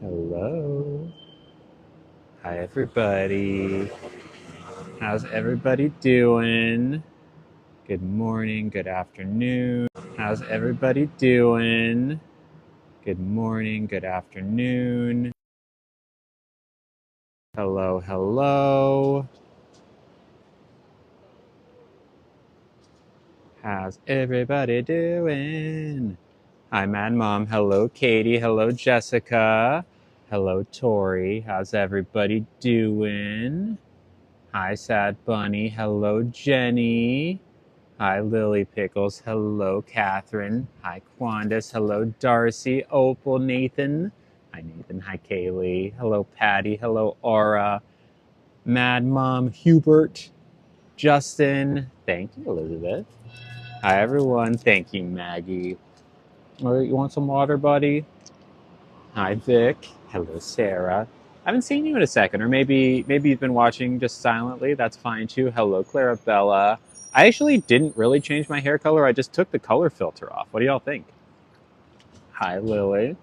Hello. Hi, everybody. How's everybody doing? Good morning, good afternoon. How's everybody doing? Good morning, good afternoon. Hello, hello. How's everybody doing? Hi, Mad Mom. Hello, Katie. Hello, Jessica. Hello, Tori. How's everybody doing? Hi, Sad Bunny. Hello, Jenny. Hi, Lily Pickles. Hello, Catherine. Hi, Quandis. Hello, Darcy. Opal, Nathan. Hi, Nathan. Hi, Kaylee. Hello, Patty. Hello, Aura. Mad Mom, Hubert. Justin. Thank you, Elizabeth. Hi, everyone. Thank you, Maggie. All right, you want some water, buddy? Hi, Vic. Hello, Sarah. I haven't seen you in a second, or maybe you've been watching just silently. That's fine too. Hello, Clarabella. I actually didn't really change my hair color. I just took the color filter off. What do y'all think? Hi, Lily.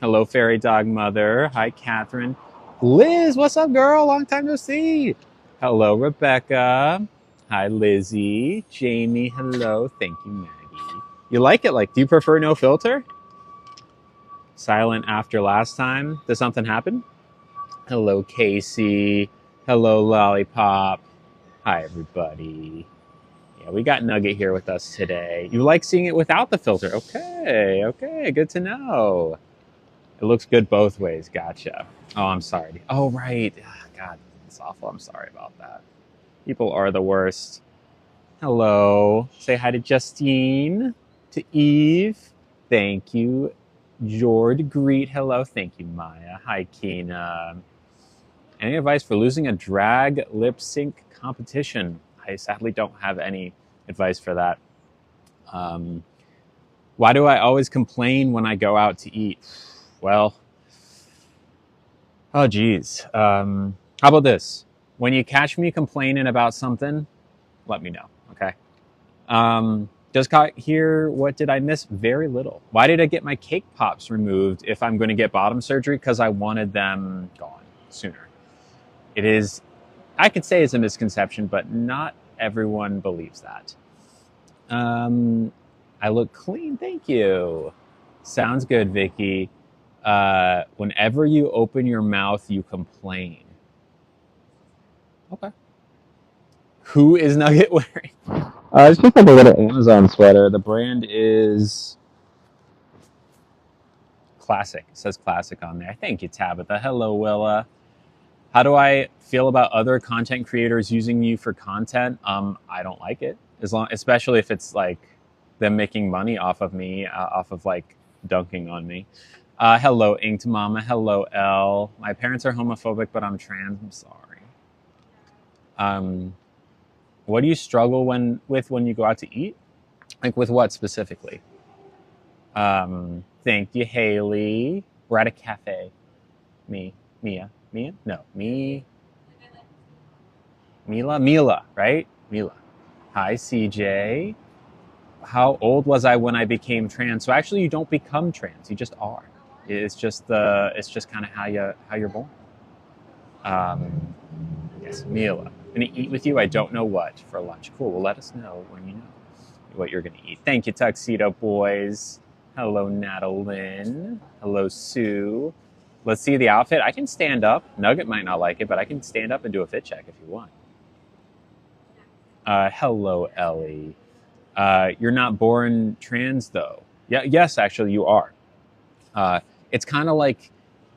Hello, Fairy Dog Mother. Hi, Catherine. Liz, what's up, girl? Long time no see. Hello, Rebecca. Hi, Lizzie. Jamie, hello. Thank you, Maggie. You like it? Like, do you prefer no filter? Silent after last time? Did something happen? Hello, Casey. Hello, Lollipop. Hi, everybody. Yeah, we got Nugget here with us today. You like seeing it without the filter? Okay, okay, good to know. It looks good both ways. Gotcha. Oh, I'm sorry. Oh, right. God, it's awful. I'm sorry about that. People are the worst. Hello. Say hi to Justine, to Eve. Thank you. Jord, greet. Hello. Thank you, Maya. Hi, Keena. Any advice for losing a drag lip sync competition? I sadly don't have any advice for that. Um, why do I always complain when I go out to eat? Well, oh geez. How about this? When you catch me complaining about something, let me know. Okay. Just got here. What did I miss? Very little. Why did I get my cake pops removed if I'm going to get bottom surgery? Because I wanted them gone sooner. It is, I could say it's a misconception, but not everyone believes that. Um, I look clean. Thank you. Sounds good, Vicky. Whenever you open your mouth, you complain. Okay. Who is Nugget wearing? It's just like a little Amazon sweater. The brand is Classic. It says Classic on there. Thank you, Tabitha. Hello, Willa. How do I feel about other content creators using you for content? I don't like it. Especially if it's like them making money off of me, off of like dunking on me. Hello, Inked Mama. Hello, Elle. My parents are homophobic, but I'm trans. I'm sorry. Um, what do you struggle when you go out to eat? Like with what specifically? Thank you, Haley. We're at a cafe. Mia? No, Mila, right? Mila. Hi, CJ. How old was I when I became trans? So actually, you don't become trans. You just are. It's just kind of how you're born. Um, yes, Mila. Gonna eat with you. I don't know what for lunch. Cool. Well, let us know when you know what you're gonna eat. Thank you, Tuxedo Boys. Hello, Natalie. Hello, Sue. Let's see the outfit. I can stand up. Nugget might not like it, but I can stand up and do a fit check if you want. Hello, Ellie. You're not born trans, though. Yeah, yes, actually, you are. It's kind of like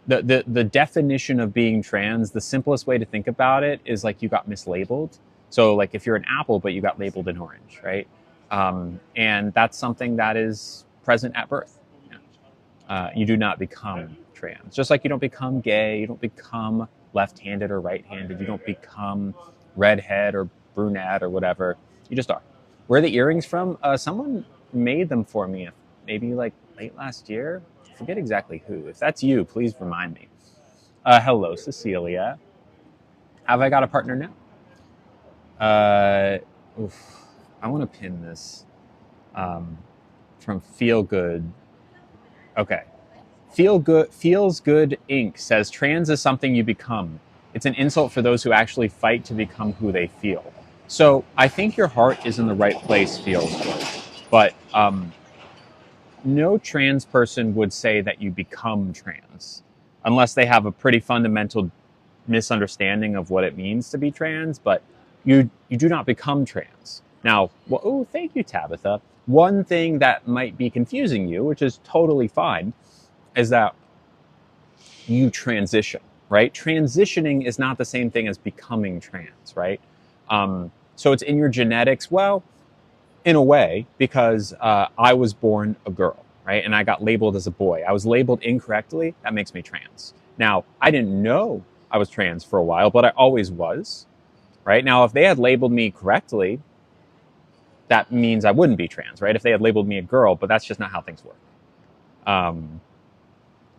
the definition of being trans. The simplest way to think about it is like you got mislabeled. So, like if you're an apple, but you got labeled in orange, right? And that's something that is present at birth. Yeah. You do not become trans. Just like you don't become gay, you don't become left-handed or right-handed, you don't become redhead or brunette or whatever. You just are. Where are the earrings from? Someone made them for me, maybe like late last year. I forget exactly who. If that's you, please remind me. Hello, Cecilia. Have I got a partner now? Oof. I want to pin this um, from Feel Good. Okay. Feels Good Inc. says trans is something you become. It's an insult for those who actually fight to become who they feel. So I think your heart is in the right place, Feels Good. But no trans person would say that you become trans unless they have a pretty fundamental misunderstanding of what it means to be trans, but you do not become trans. Now, well, oh, thank you, Tabitha. One thing that might be confusing you, which is totally fine, is that you transition, right? Transitioning is not the same thing as becoming trans, right? So it's in your genetics. Well, in a way, because I was born a girl, right? And I got labeled as a boy. I was labeled incorrectly. That makes me trans. Now, I didn't know I was trans for a while, but I always was, right? Now, if they had labeled me correctly, that means I wouldn't be trans, right? If they had labeled me a girl, but that's just not how things work.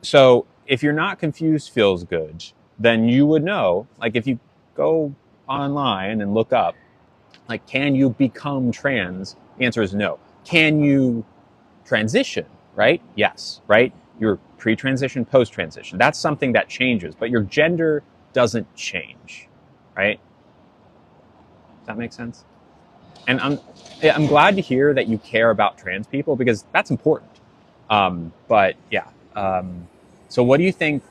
So if you're not confused, Feels Good, then you would know, like if you go online and look up, like, can you become trans? The answer is no. Can you transition, right? Yes, right? You're pre-transition, post-transition. That's something that changes, but your gender doesn't change, right? Does that make sense? And I'm glad to hear that you care about trans people because that's important. But yeah. So what do you think?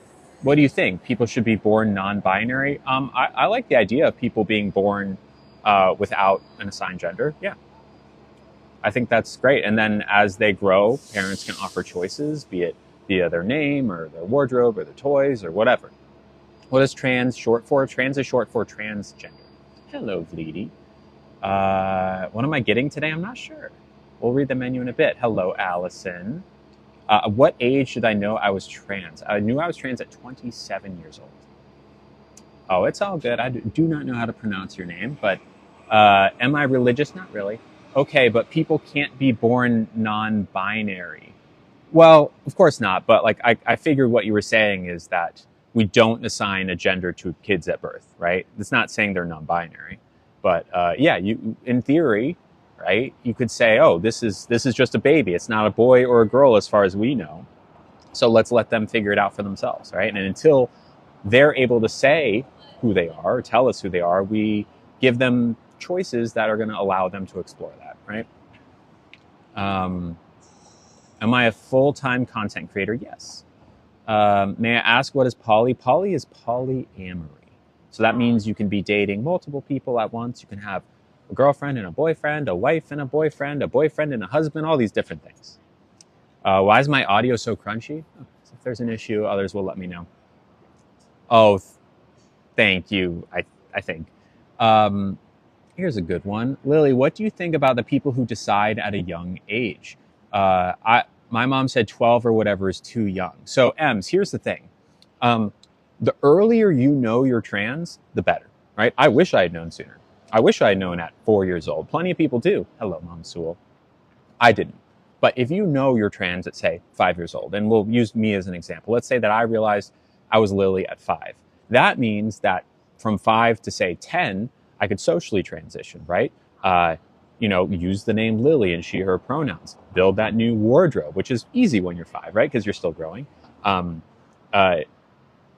What do you think? People should be born non-binary? I like the idea of people being born without an assigned gender. Yeah. I think that's great. And then as they grow, parents can offer choices, be it via their name or their wardrobe or their toys or whatever. What is trans short for? Trans is short for transgender. Hello, Vleedy. What am I getting today? I'm not sure. We'll read the menu in a bit. Hello, Allison. What age did I know I was trans? I knew I was trans at 27 years old. Oh, it's all good. I do not know how to pronounce your name, but am I religious? Not really. Okay, but people can't be born non-binary. Well, of course not, but like I figured what you were saying is that we don't assign a gender to kids at birth, right? It's not saying they're non-binary, but yeah, you in theory, right? You could say, oh, this is just a baby. It's not a boy or a girl as far as we know. So let's let them figure it out for themselves, right? And until they're able to say who they are, or tell us who they are, we give them choices that are going to allow them to explore that, right? Am I a full-time content creator? Yes. May I ask, what is poly? Poly is polyamory. So that means you can be dating multiple people at once. You can have a girlfriend and a boyfriend, a wife and a boyfriend and a husband, all these different things. Why is my audio so crunchy? Oh, so if there's an issue, others will let me know. Oh, thank you, I think. Here's a good one. Lily, what do you think about the people who decide at a young age? My mom said 12 or whatever is too young. So, Ems, here's the thing. The earlier you know you're trans, the better, right? I wish I had known sooner. I wish I had known at 4 years old. Plenty of people do. Hello, Mom Sewell. I didn't. But if you know you're trans at, say, 5 years old, and we'll use me as an example. Let's say that I realized I was Lily at 5. That means that from 5 to, say, 10, I could socially transition, right? Use the name Lily and she, her pronouns. Build that new wardrobe, which is easy when you're 5, right? Because you're still growing.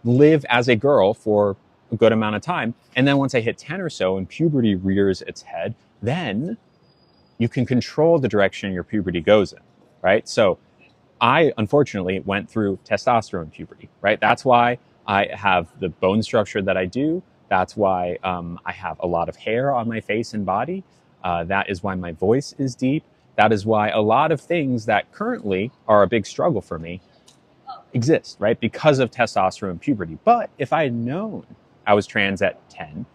Live as a girl for a good amount of time. And then once I hit 10 or so and puberty rears its head, then you can control the direction your puberty goes in, right? So I, unfortunately, went through testosterone puberty, right? That's why I have the bone structure that I do. That's why I have a lot of hair on my face and body. That is why my voice is deep. That is why a lot of things that currently are a big struggle for me exist, right? Because of testosterone puberty. But if I had known I was trans at 10,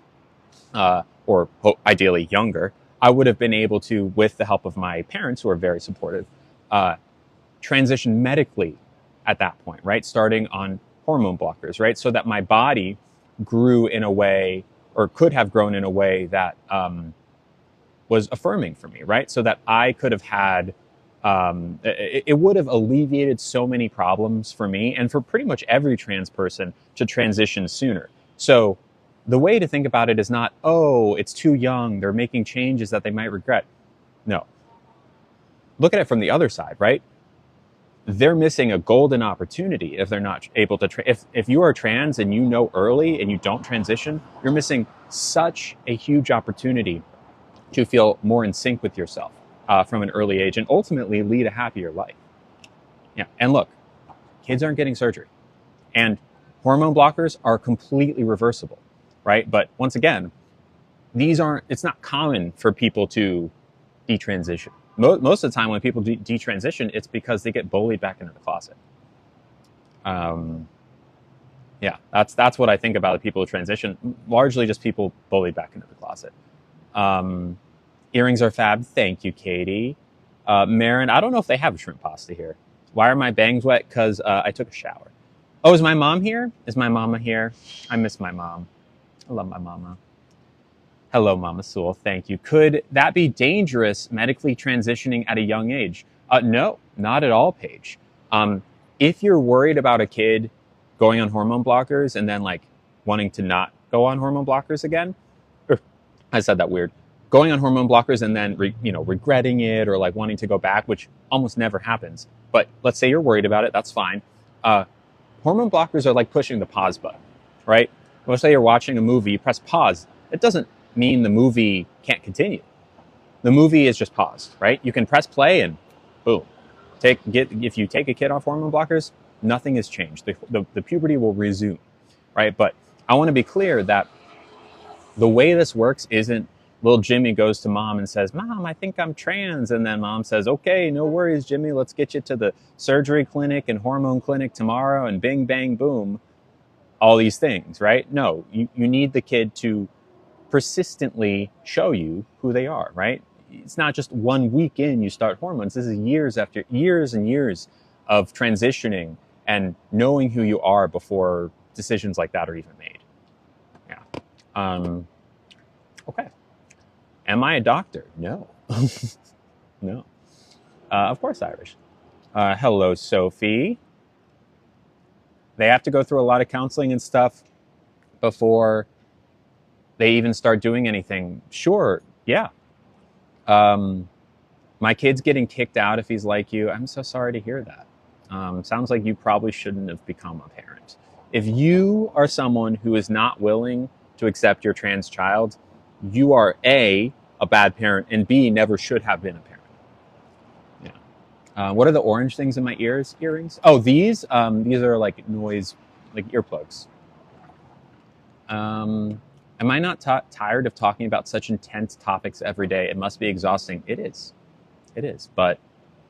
or ideally younger, I would have been able to, with the help of my parents, who are very supportive, transition medically at that point, right? Starting on hormone blockers, right? So that my body grew in a way, or could have grown in a way that was affirming for me, right? So that I could have had, it would have alleviated so many problems for me and for pretty much every trans person to transition sooner. So the way to think about it is not, oh, it's too young, they're making changes that they might regret. No. Look at it from the other side, right? they're missing a golden opportunity if they're not able to. If you are trans and you know early and you don't transition, you're missing such a huge opportunity to feel more in sync with yourself from an early age and ultimately lead a happier life. Yeah, and look, kids aren't getting surgery, and hormone blockers are completely reversible, right? But once again, it's not common for people to detransition. Most of the time when people detransition, it's because they get bullied back into the closet. Yeah, that's what I think about the people who transition. Largely just people bullied back into the closet. Earrings are fab. Thank you, Katie. Marin, I don't know if they have shrimp pasta here. Why are my bangs wet? Because I took a shower. Oh, is my mom here? Is my mama here? I miss my mom. I love my mama. Hello, Mama Sewell. Thank you. Could that be dangerous, medically transitioning at a young age? No, not at all, Paige. If you're worried about a kid going on hormone blockers and then like wanting to not go on hormone blockers again, I said that weird. Going on hormone blockers and then regretting it or like wanting to go back, which almost never happens. But let's say you're worried about it, that's fine. Hormone blockers are like pushing the pause button, right? Let's say you're watching a movie, you press pause. It doesn't mean the movie can't continue. The movie is just paused, right? You can press play and boom. If you take a kid off hormone blockers, nothing has changed. The puberty will resume, right? But I want to be clear that the way this works isn't little Jimmy goes to mom and says, "Mom, I think I'm trans." And then mom says, "Okay, no worries, Jimmy. Let's get you to the surgery clinic and hormone clinic tomorrow," and bing, bang, boom, all these things, right? No, you need the kid to persistently show you who they are, right? It's not just 1 week in you start hormones. This is years after years and years of transitioning and knowing who you are before decisions like that are even made. Yeah. Okay. Am I a doctor? No. No. Of course, Irish. Hello, Sophie. They have to go through a lot of counseling and stuff before they even start doing anything. Sure, yeah. My kid's getting kicked out if he's like you. I'm so sorry to hear that. Sounds like you probably shouldn't have become a parent. If you are someone who is not willing to accept your trans child, you are A, a bad parent, and B, never should have been a parent. Yeah. What are the orange things in my ears? Earrings? Oh, these are like noise, like earplugs. Am I not tired of talking about such intense topics every day? It must be exhausting. It is. It is. But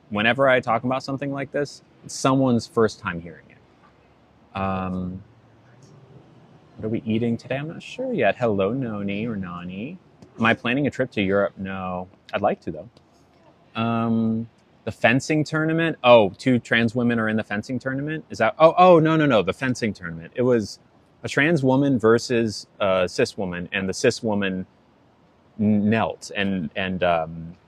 whenever I talk about something like this, it's someone's first time hearing it. What are we eating today? I'm not sure yet. Hello, Noni or Nani. Am I planning a trip to Europe? No. I'd like to, though. The fencing tournament? Oh, 2 trans women are in the fencing tournament? Is that... Oh, no. The fencing tournament. It was a trans woman versus a cis woman, and the cis woman knelt and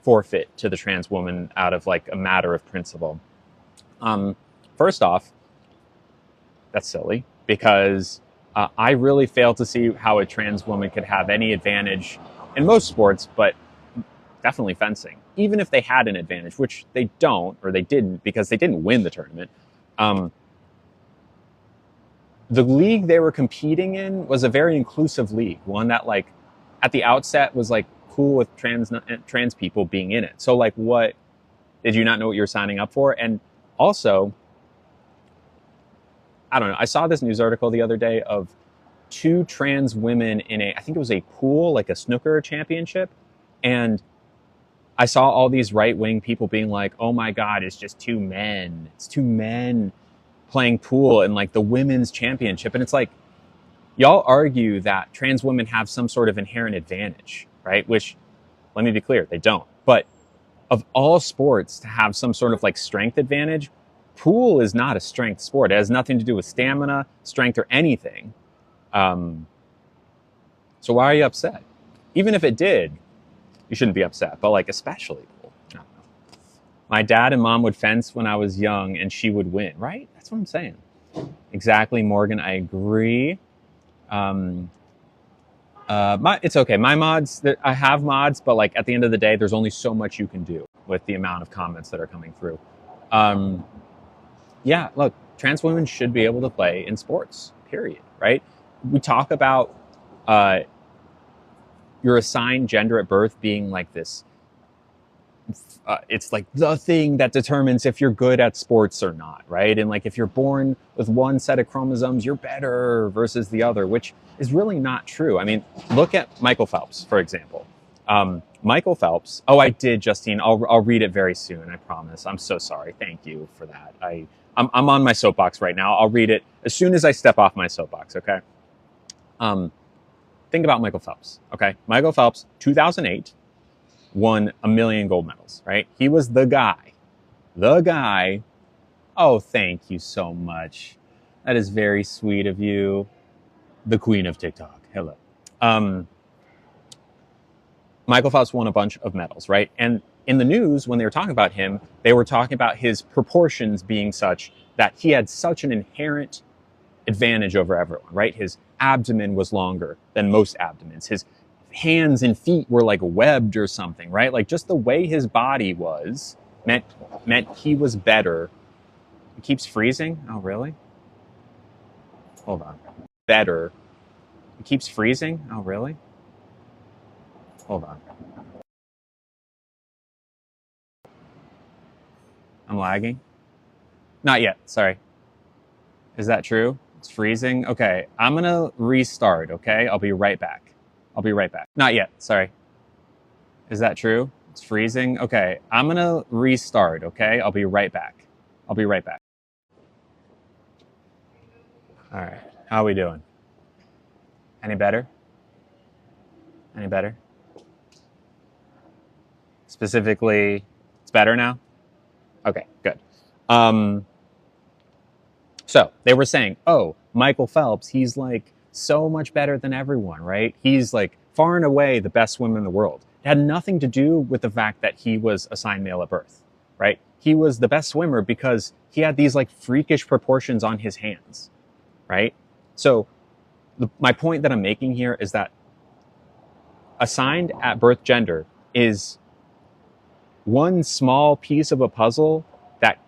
forfeit to the trans woman out of like a matter of principle. First off, that's silly because I really fail to see how a trans woman could have any advantage in most sports, but definitely fencing. Even if they had an advantage, which they don't, or they didn't because they didn't win the tournament. The league they were competing in was a very inclusive league, one that like at the outset was like cool with trans people being in it. So like, what did you not know what you were signing up for? And also, I don't know. I saw this news article the other day of 2 trans women in I think it was a pool, like a snooker championship. And I saw all these right-wing people being like, "Oh my God, it's just 2 men. It's 2 men playing pool in like the women's championship." And it's like, y'all argue that trans women have some sort of inherent advantage, right? Which, let me be clear, they don't. But of all sports to have some sort of like strength advantage, pool is not a strength sport. It has nothing to do with stamina, strength, or anything. So why are you upset? Even if it did, you shouldn't be upset. But like, especially pool. I don't know. My dad and mom would fence when I was young, and she would win. Right? That's what I'm saying. Exactly, Morgan. I agree. It's okay. My mods, I have mods, but like at the end of the day, there's only so much you can do with the amount of comments that are coming through. yeah, look, trans women should be able to play in sports, period, right? We talk about uh, your assigned gender at birth being like this. It's like the thing that determines if you're good at sports or not, right? And like if you're born with one set of chromosomes, you're better versus the other, which is really not true. I mean, look at Michael Phelps, for example. Michael Phelps. Oh, I did, Justine. I'll read it very soon. I promise. I'm so sorry. Thank you for that. I'm on my soapbox right now. I'll read it as soon as I step off my soapbox. Okay. Um, think about Michael Phelps. Okay, Michael Phelps, 2008, won a million gold medals. Right? He was the guy. The guy. Oh, thank you so much. That is very sweet of you. The queen of TikTok. Hello. Um, Michael Phelps won a bunch of medals, right? And in the news, when they were talking about him, they were talking about his proportions being such that he had such an inherent advantage over everyone, right? His abdomen was longer than most abdomens. His hands and feet were like webbed or something, right? Like just the way his body was meant he was better. It keeps freezing. Oh, really? Hold on. Better. It keeps freezing. Oh, really? Hold on. I'm lagging. Not yet. Sorry. Is that true? It's freezing. Okay. I'm going to restart. Okay. I'll be right back. I'll be right back. Not yet. Sorry. Is that true? It's freezing. Okay. I'm going to restart. Okay. I'll be right back. I'll be right back. All right. How are we doing? Any better? Any better? Specifically, it's better now? Okay, good. So they were saying, oh, Michael Phelps, he's like so much better than everyone, right? He's like far and away the best swimmer in the world. It had nothing to do with the fact that he was assigned male at birth, right? He was the best swimmer because he had these like freakish proportions on his hands, right? So my point that I'm making here is that assigned at birth gender is one small piece of a puzzle that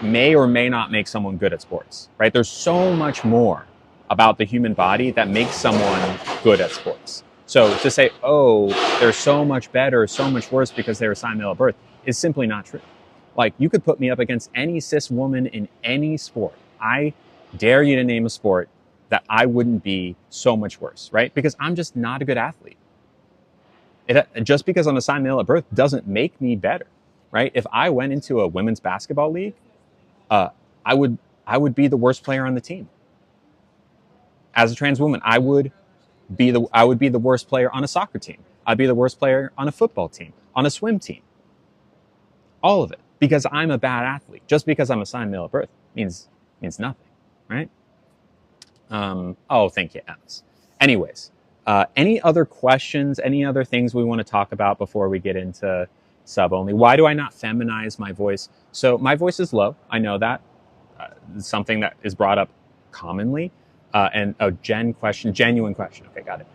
may or may not make someone good at sports, right? There's so much more about the human body that makes someone good at sports. So to say, oh, they're so much better, so much worse because they were assigned male at birth is simply not true. Like you could put me up against any cis woman in any sport. I dare you to name a sport that I wouldn't be so much worse, right? Because I'm just not a good athlete. Just because I'm assigned male at birth doesn't make me better, right? If I went into a women's basketball league, I would be the worst player on the team. As a trans woman, I would be the worst player on a soccer team. I'd be the worst player on a football team, on a swim team. All of it, because I'm a bad athlete. Just because I'm assigned male at birth means nothing, right? Oh, thank you, Ems. Anyways. Any other questions, any other things we want to talk about before we get into sub only? Why do I not feminize my voice? So my voice is low. I know that. It's something that is brought up commonly. And a genuine question. Okay, got it.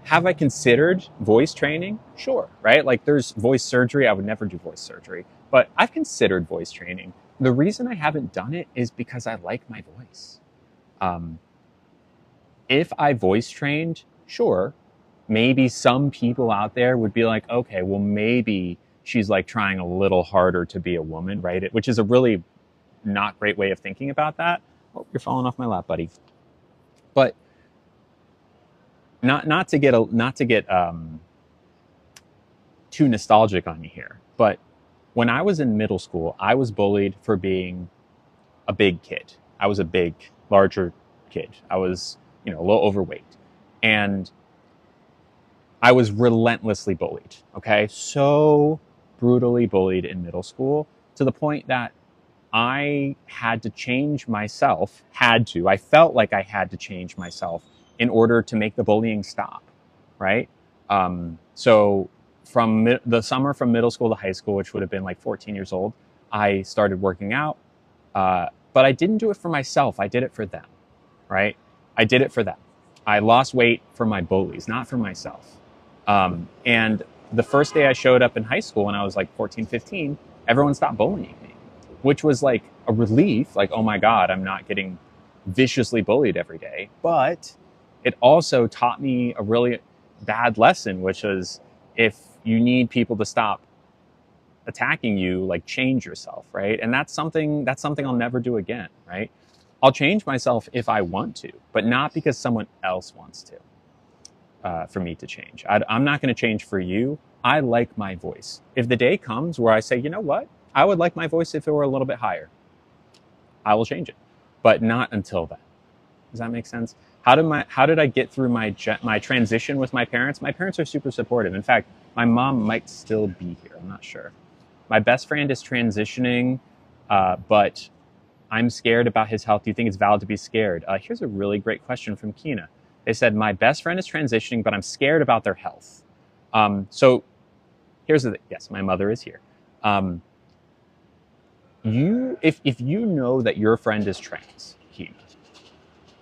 Have I considered voice training? Sure, right? Like there's voice surgery. I would never do voice surgery, but I've considered voice training. The reason I haven't done it is because I like my voice. If I voice trained, sure, maybe some people out there would be like, okay, well, maybe she's like trying a little harder to be a woman, right? Which is a really not great way of thinking about that. Oh, you're falling off my lap, buddy. But not to get too nostalgic on you here, but when I was in middle school, I was bullied for being a big kid. I was a big, larger kid. I was, a little overweight. And I was relentlessly bullied, okay? So brutally bullied in middle school to the point that I had to change myself, I felt like I had to change myself in order to make the bullying stop, right? So from the summer from middle school to high school, which would have been like 14 years old, I started working out, but I didn't do it for myself. I did it for them, right? I did it for them. I lost weight for my bullies, not for myself. And the first day I showed up in high school when I was like 14, 15, everyone stopped bullying me, which was like a relief. Like, oh my God, I'm not getting viciously bullied every day. But it also taught me a really bad lesson, which was if you need people to stop attacking you, like change yourself, right? And that's something I'll never do again, right? I'll change myself if I want to, but not because someone else wants to. For me to change, I'm not going to change for you. I like my voice. If the day comes where I say, you know what, I would like my voice if it were a little bit higher, I will change it, but not until then. Does that make sense? How did I get through my transition with my parents? My parents are super supportive. In fact, my mom might still be here. I'm not sure. My best friend is transitioning, but I'm scared about his health. Do you think it's valid to be scared? Here's a really great question from Kina. They said, my best friend is transitioning, but I'm scared about their health. So here's the thing. Yes, my mother is here. If you know that your friend is trans, Kina,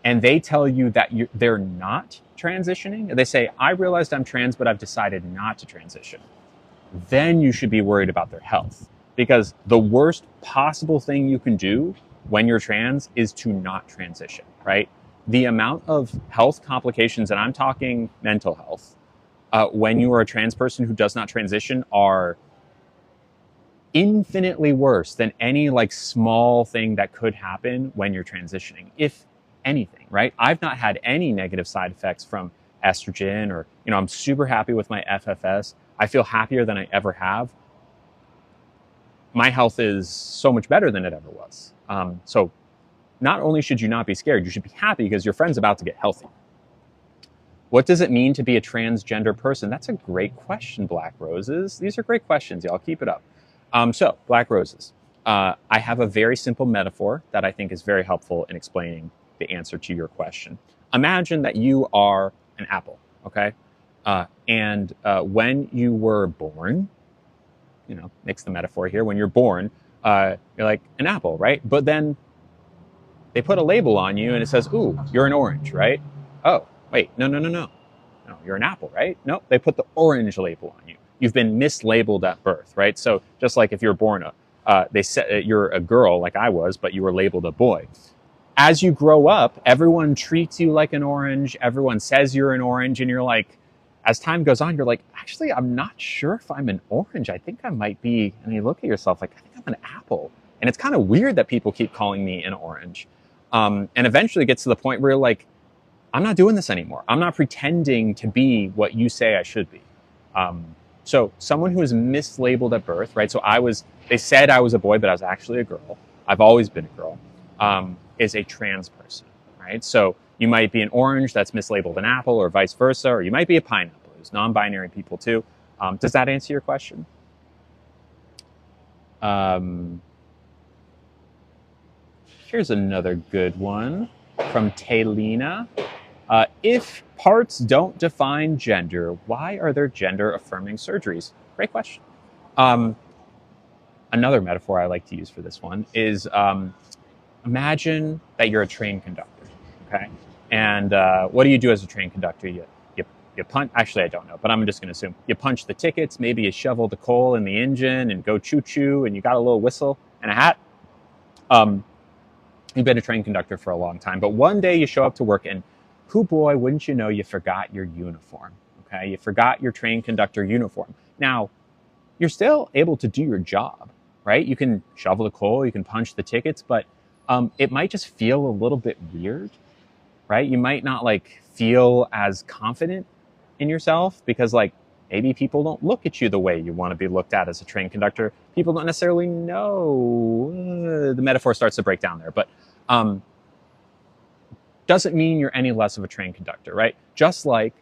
and they tell you that they're not transitioning, they say, I realized I'm trans, but I've decided not to transition, then you should be worried about their health. Because the worst possible thing you can do when you're trans is to not transition, right? The amount of health complications, and I'm talking mental health, when you are a trans person who does not transition are infinitely worse than any like small thing that could happen when you're transitioning, if anything, right? I've not had any negative side effects from estrogen, or, I'm super happy with my FFS. I feel happier than I ever have. My health is so much better than it ever was. So not only should you not be scared, you should be happy because your friend's about to get healthy. What does it mean to be a transgender person? That's a great question, Black Roses. These are great questions, y'all. Keep it up. So, Black Roses, I have a very simple metaphor that I think is very helpful in explaining the answer to your question. Imagine that you are an apple, okay? And when you were born, mix the metaphor here. When you're born, you're like an apple, right? But then they put a label on you and it says, ooh, you're an orange, right? Oh, wait, no. No, you're an apple, right? No, they put the orange label on you. You've been mislabeled at birth, right? So just like if you're born, they said you're a girl like I was, but you were labeled a boy. As you grow up, everyone treats you like an orange. Everyone says you're an orange. And you're like, as time goes on, you're like, actually, I'm not sure if I'm an orange. I think I might be. And you look at yourself like, I think I'm an apple. And it's kind of weird that people keep calling me an orange. And eventually it gets to the point where you're like, I'm not doing this anymore. I'm not pretending to be what you say I should be. So someone who is mislabeled at birth, right? So they said I was a boy, but I was actually a girl. I've always been a girl, is a trans person, right? So you might be an orange that's mislabeled an apple, or vice versa, or you might be a pineapple. There's non-binary people too. Does that answer your question? Here's another good one from Taylina. If parts don't define gender, why are there gender-affirming surgeries? Great question. Another metaphor I like to use for this one is imagine that you're a train conductor, okay? And what do you do as a train conductor? You punch. Actually, I don't know, but I'm just going to assume you punch the tickets. Maybe you shovel the coal in the engine and go choo-choo, and you got a little whistle and a hat. You've been a train conductor for a long time, but one day you show up to work and who boy, wouldn't you know, you forgot your uniform, okay? You forgot your train conductor uniform. Now, you're still able to do your job, right? You can shovel the coal, you can punch the tickets, but it might just feel a little bit weird, right? You might not feel as confident in yourself because maybe people don't look at you the way you want to be looked at as a train conductor. People don't necessarily know. The metaphor starts to break down there, but doesn't mean you're any less of a train conductor, right? Just like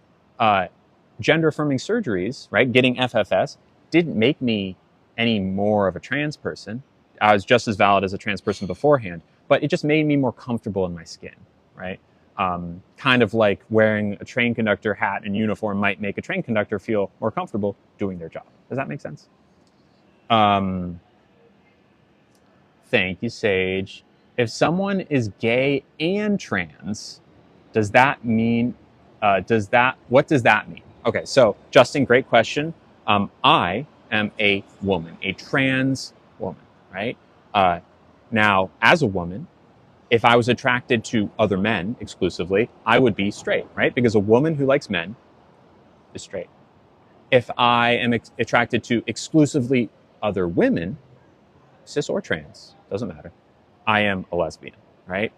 gender-affirming surgeries, right? Getting FFS didn't make me any more of a trans person. I was just as valid as a trans person beforehand, but it just made me more comfortable in my skin, right? Kind of like wearing a train conductor hat and uniform might make a train conductor feel more comfortable doing their job. Does that make sense? Thank you, Sage. If someone is gay and trans, does that mean, what does that mean? Okay, so Justin, great question. I am a woman, a trans right? Now, as a woman, if I was attracted to other men exclusively, I would be straight, right? Because a woman who likes men is straight. If I am attracted to exclusively other women, cis or trans, doesn't matter, I am a lesbian, right?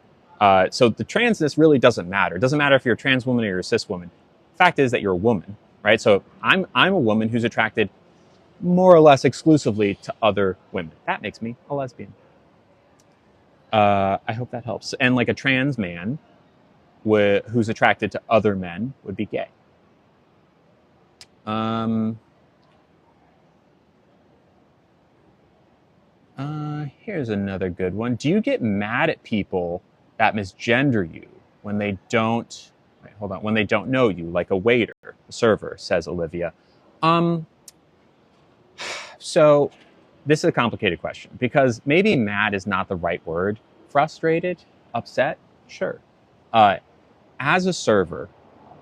So the transness really doesn't matter. It doesn't matter if you're a trans woman or you're a cis woman. Fact is that you're a woman, right? So I'm a woman who's attracted more or less exclusively to other women. That makes me a lesbian. I hope that helps. And like a trans man who's attracted to other men would be gay. Here's another good one. Do you get mad at people that misgender you when they don't, wait, hold on, when they don't know you, like a waiter, a server, says Olivia. So this is a complicated question because maybe mad is not the right word. Frustrated, upset, sure. As a server,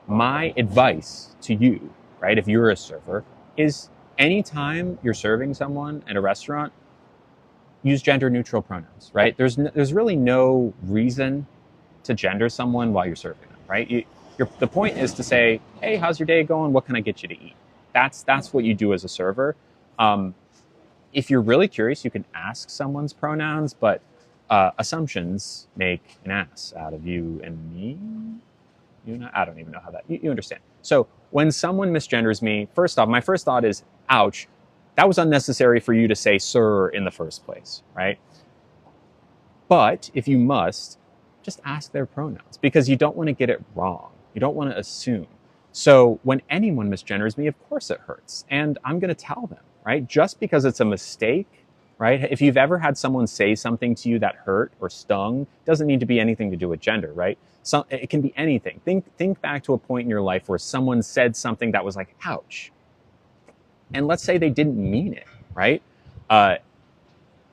my advice to you, right, if you're a server, is anytime you're serving someone at a restaurant, use gender-neutral pronouns, right? There's really no reason to gender someone while you're serving them, right? The point is to say, hey, how's your day going? What can I get you to eat? That's what you do as a server. If you're really curious, you can ask someone's pronouns, but assumptions make an ass out of you and me. I don't even know how that, you understand. So when someone misgenders me, first off, my first thought is, ouch, that was unnecessary for you to say sir in the first place, right? But if you must, just ask their pronouns because you don't want to get it wrong. You don't want to assume. So when anyone misgenders me, of course it hurts. And I'm going to tell them, right? Just because it's a mistake, right? If you've ever had someone say something to you that hurt or stung, doesn't need to be anything to do with gender, right? It can be anything. Think back to a point in your life where someone said something that was like, ouch. And let's say they didn't mean it, right? It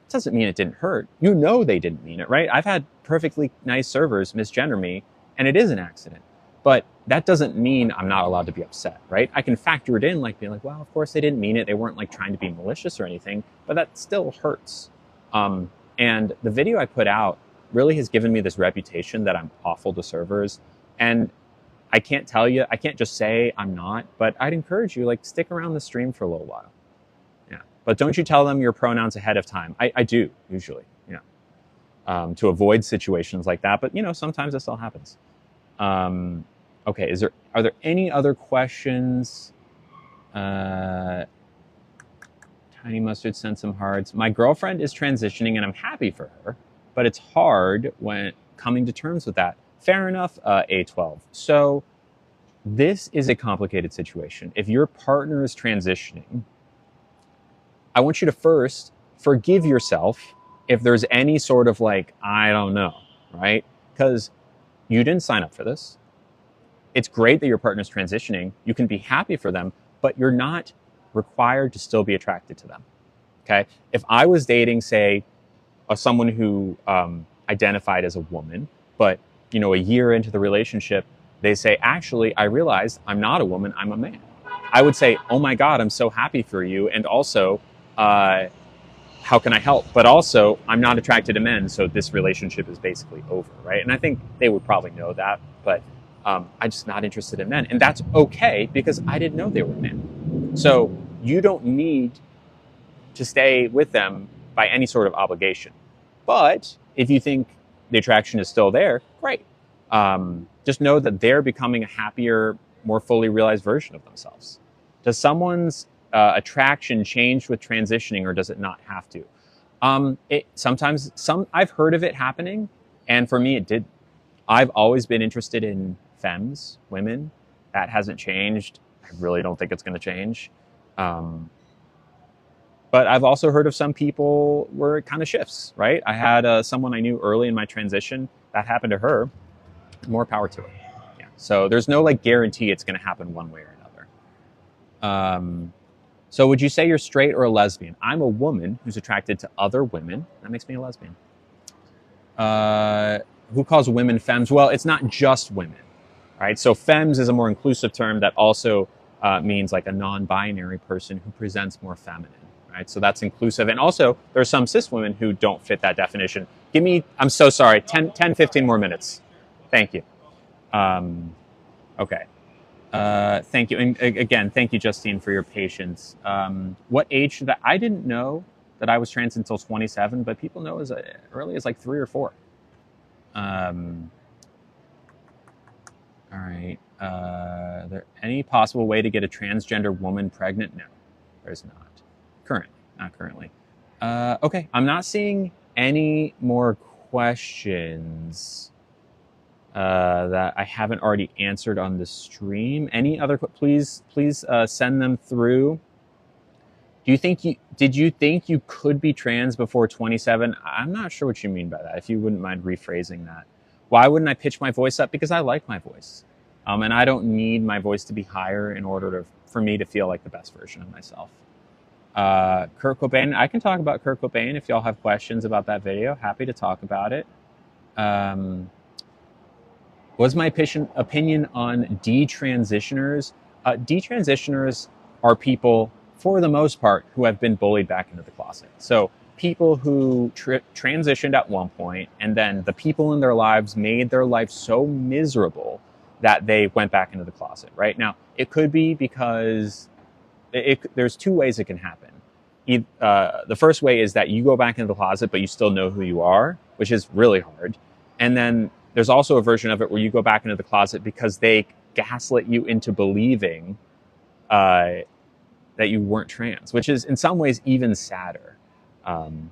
doesn't mean it didn't hurt. You know they didn't mean it, right? I've had perfectly nice servers misgender me, and it is an accident. But that doesn't mean I'm not allowed to be upset, right? I can factor it in, like being like, well, of course they didn't mean it. They weren't like trying to be malicious or anything, but that still hurts. And the video I put out really has given me this reputation that I'm awful to servers. And I can't tell you, I can't just say I'm not, but I'd encourage you, like, stick around the stream for a little while. Yeah. But don't you tell them your pronouns ahead of time. I do, usually, to avoid situations like that. But, sometimes this all happens. Okay, are there any other questions? Tiny Mustard sent some hearts. My girlfriend is transitioning and I'm happy for her, but it's hard when coming to terms with that. Fair enough, A12. So this is a complicated situation. If your partner is transitioning, I want you to first forgive yourself if there's any sort of like, I don't know, right? Because you didn't sign up for this. It's great that your partner's transitioning. You can be happy for them, but you're not required to still be attracted to them, okay? If I was dating, say, someone who identified as a woman, but a year into the relationship, they say, actually, I realized I'm not a woman, I'm a man. I would say, oh my God, I'm so happy for you. And also, how can I help? But also, I'm not attracted to men, so this relationship is basically over, right? And I think they would probably know that, but I'm just not interested in men. And that's okay because I didn't know they were men. So you don't need to stay with them by any sort of obligation. But if you think the attraction is still there, great. Just know that they're becoming a happier, more fully realized version of themselves. Does someone's attraction change with transitioning, or does it not have to? Sometimes I've heard of it happening, and for me it did. I've always been interested in femmes, women. That hasn't changed. I really don't think it's going to change. But I've also heard of some people where it kind of shifts, right? I had someone I knew early in my transition that happened to her. More power to her. Yeah. So there's no like guarantee it's going to happen one way or another. So would you say you're straight or a lesbian? I'm a woman who's attracted to other women. That makes me a lesbian. Who calls women femmes? Well, it's not just women, right? So femmes is a more inclusive term that also means like a non-binary person who presents more feminine, right? So that's inclusive. And also, there are some cis women who don't fit that definition. Give me, I'm so sorry, 10, 15 more minutes. Thank you. Okay. Thank you. And again, thank you, Justine, for your patience. What age should I didn't know that I was trans until 27, but people know as early as like 3 or 4. All right. There any possible way to get a transgender woman pregnant? No, there's not. Currently, not currently. Okay, I'm not seeing any more questions that I haven't already answered on the stream. Any other? Please send them through. Did you think you could be trans before 27? I'm not sure what you mean by that. If you wouldn't mind rephrasing that. Why wouldn't I pitch my voice up? Because I like my voice. And I don't need my voice to be higher in order for me to feel like the best version of myself. Kurt Cobain, I can talk about Kurt Cobain if y'all have questions about that video. Happy to talk about it. What's my opinion on detransitioners? Detransitioners are people, for the most part, who have been bullied back into the closet. So people who transitioned at one point, and then the people in their lives made their life so miserable that they went back into the closet, right? Now, it could be because there's 2 ways it can happen. The first way is that you go back into the closet, but you still know who you are, which is really hard. And then there's also a version of it where you go back into the closet because they gaslit you into believing that you weren't trans, which is in some ways even sadder. And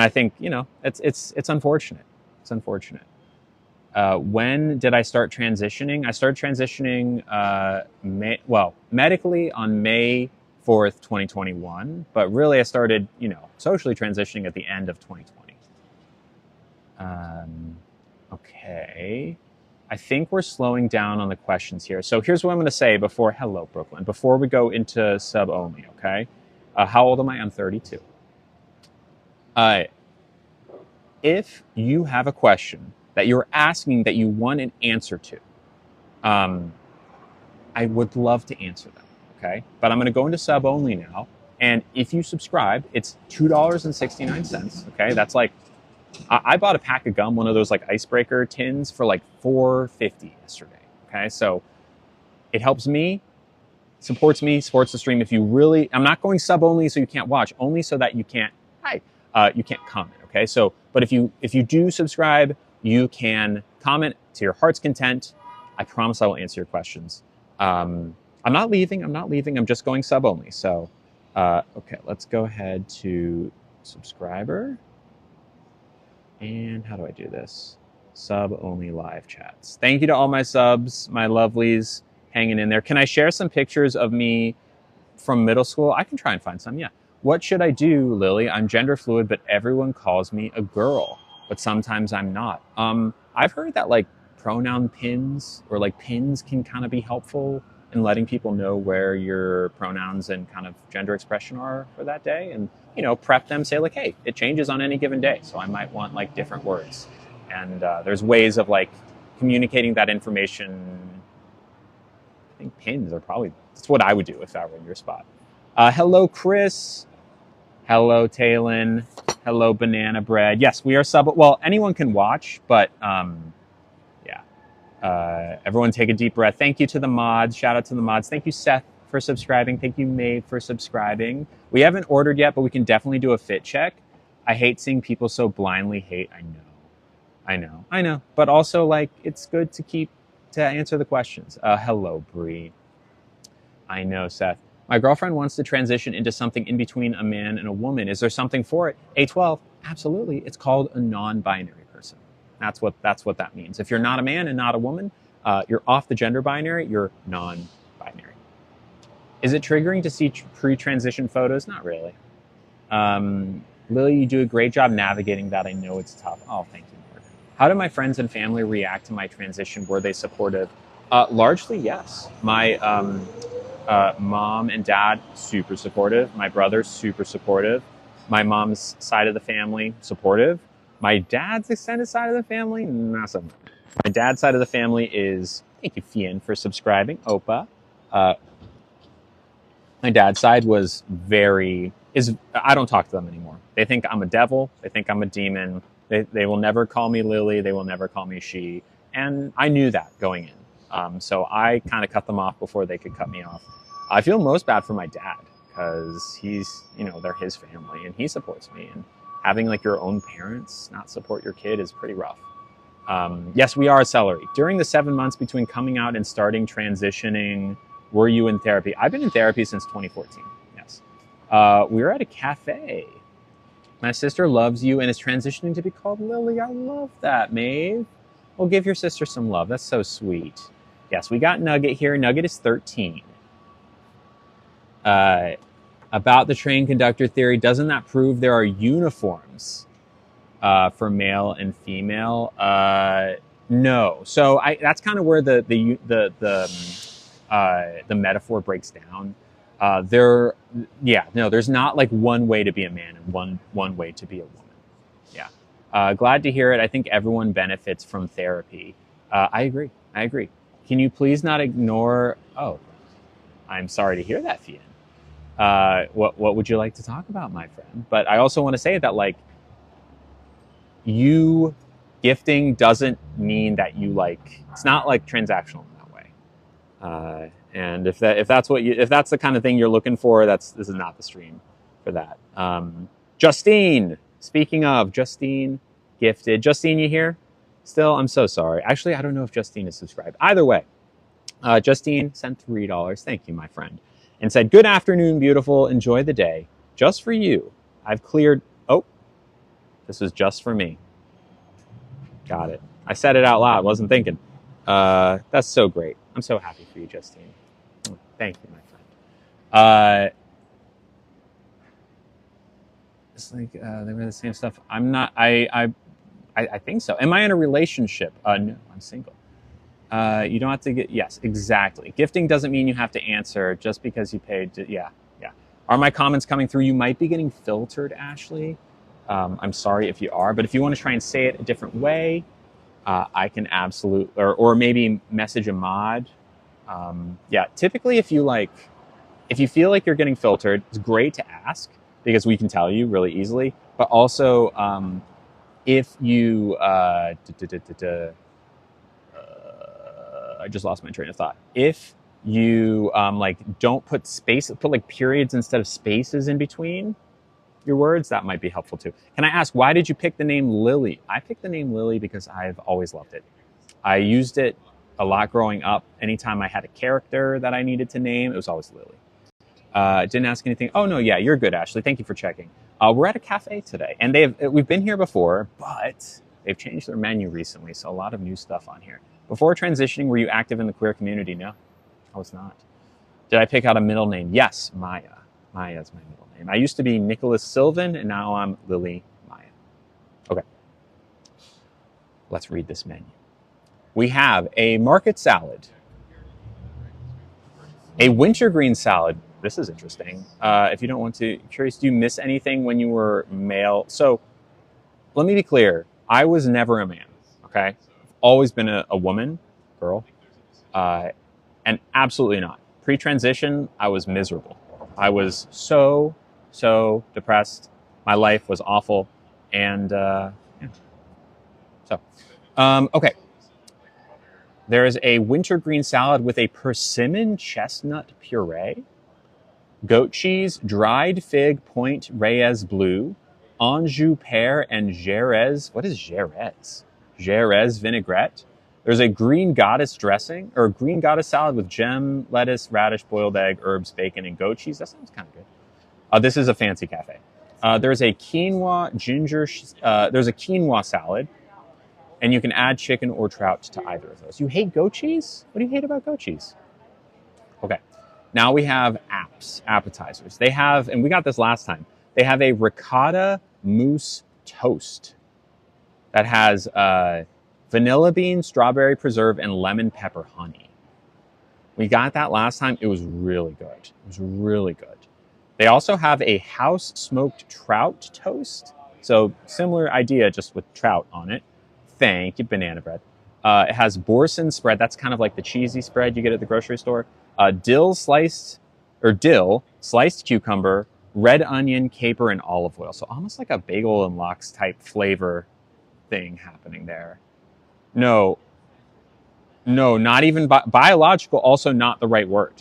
I think, it's unfortunate. It's unfortunate. When did I start transitioning? I started transitioning, medically on May 4th, 2021, but really I started, socially transitioning at the end of 2020. Okay. I think we're slowing down on the questions here. So here's what I'm going to say hello, Brooklyn, before we go into sub only, okay? How old am I? I'm 32. If you have a question that you're asking that you want an answer to, I would love to answer them, okay? But I'm going to go into sub only now. And if you subscribe, it's $2.69, okay? That's like, I bought a pack of gum, one of those like icebreaker tins for like $4.50 yesterday, okay? So it helps me, supports the stream. If you really, I'm not going sub only so you can't watch, only so that you can't comment, okay? So, but if you do subscribe, you can comment to your heart's content. I promise I will answer your questions. I'm not leaving. I'm just going sub only. So, okay, let's go ahead to subscriber. And how do I do this? Sub only live chats. Thank you to all my subs, my lovelies hanging in there. Can I share some pictures of me from middle school? I can try and find some, yeah. What should I do, Lily? I'm gender fluid, but everyone calls me a girl, but sometimes I'm not. I've heard that like pronoun pins or like pins can kind of be helpful in letting people know where your pronouns and kind of gender expression are for that day. And, prep them, say like, hey, it changes on any given day. So I might want like different words. And there's ways of like communicating that information. I think pins are that's what I would do if I were in your spot. Hello, Chris. Hello, Talon. Hello, Banana Bread. Yes, we are well, anyone can watch, but yeah. Everyone take a deep breath. Thank you to the mods. Shout out to the mods. Thank you, Seth, for subscribing. Thank you, Maeve, for subscribing. We haven't ordered yet, but we can definitely do a fit check. I hate seeing people so blindly hate. I know. But also, like, it's good to answer the questions. Hello, Bree. I know, Seth. My girlfriend wants to transition into something in between a man and a woman. Is there something for it? A12, absolutely. It's called a non-binary person. That's what that means. If you're not a man and not a woman, you're off the gender binary, you're non-binary. Is it triggering to see pre-transition photos? Not really. Lily, you do a great job navigating that. I know it's tough. Oh, thank you, Mark. How did my friends and family react to my transition? Were they supportive? Largely, yes. My mom and dad, super supportive. My brother, super supportive. My mom's side of the family, supportive. My dad's extended side of the family, not so much. My dad's side of the family is, thank you, Fien, for subscribing, Opa. My dad's side was I don't talk to them anymore. They think I'm a devil. They think I'm a demon. They will never call me Lily. They will never call me she. And I knew that going in. So I kind of cut them off before they could cut me off. I feel most bad for my dad because he's, they're his family and he supports me. And having like your own parents not support your kid is pretty rough. Yes, we are a celery. During the 7 months between coming out and starting transitioning, were you in therapy? I've been in therapy since 2014. Yes. We were at a cafe. My sister loves you and is transitioning to be called Lily. I love that, Maeve. Well, give your sister some love. That's so sweet. Yes, we got Nugget here. Nugget is 13. About the train conductor theory, doesn't that prove there are uniforms for male and female? No. So that's kind of where the metaphor breaks down. There's not like one way to be a man and one way to be a woman. Yeah. Glad to hear it. I think everyone benefits from therapy. I agree. Can you please not ignore? Oh, I'm sorry to hear that, Fian. What would you like to talk about, my friend? But I also want to say that like you gifting doesn't mean that you like. It's not like transactional in that way. And if that's the kind of thing you're looking for, this is not the stream for that. Justine, speaking of Justine, gifted. Justine, you here? Still, I'm so sorry. Actually, I don't know if Justine is subscribed. Either way, Justine sent $3. Thank you, my friend. And said, good afternoon, beautiful. Enjoy the day. Just for you. I've cleared. Oh, this was just for me. Got it. I said it out loud. Wasn't thinking. That's so great. I'm so happy for you, Justine. Thank you, my friend. It's like they were the same stuff. I'm not. I think so. Am I in a relationship? No, I'm single. You don't have to get. Yes, exactly. Gifting doesn't mean you have to answer just because you paid. Yeah. Are my comments coming through? You might be getting filtered, Ashley. I'm sorry if you are, but if you want to try and say it a different way, I can absolutely, or maybe message a mod. Typically if you feel like you're getting filtered, it's great to ask because we can tell you really easily. But also, if you, I just lost my train of thought. If you don't put like periods instead of spaces in between your words, that might be helpful too. Can I ask, why did you pick the name Lily? I picked the name Lily because I've always loved it. I used it a lot growing up. Anytime I had a character that I needed to name, it was always Lily. Didn't ask anything. Oh no, yeah, you're good, Ashley. Thank you for checking. We're at a cafe today, and we've been here before, but they've changed their menu recently, so a lot of new stuff on here. Before transitioning, were you active in the queer community? No, I was not. Did I pick out a middle name? Yes, Maya. Maya is my middle name. I used to be Nicholas Sylvan, and now I'm Lily Maya. Okay. Let's read this menu. We have a market salad, a wintergreen salad. This is interesting. If you don't want to, curious, do you miss anything when you were male? So let me be clear. I was never a man, okay? I've always been a woman, girl, and absolutely not. Pre-transition, I was miserable. I was so depressed. My life was awful. And okay. There is a wintergreen salad with a persimmon chestnut puree, goat cheese, dried fig Point Reyes blue, Anjou pear, and Jerez. What is Jerez? Jerez vinaigrette. There's a green goddess dressing, or green goddess salad with gem, lettuce, radish, boiled egg, herbs, bacon, and goat cheese. That sounds kind of good. This is a fancy cafe. There's a quinoa there's a quinoa salad, and you can add chicken or trout to either of those. You hate goat cheese? What do you hate about goat cheese? Okay. Now we have appetizers. They have, and we got this last time, they have a ricotta mousse toast that has vanilla bean, strawberry preserve, and lemon pepper honey. We got that last time. It was really good. It was really good. They also have a house smoked trout toast. So similar idea, just with trout on it. Thank you, banana bread. It has boursin spread. That's kind of like the cheesy spread you get at the grocery store. Dill, sliced cucumber, red onion, caper, and olive oil. So almost like a bagel and lox type flavor thing happening there. No, no, not even biological. Also, not the right word.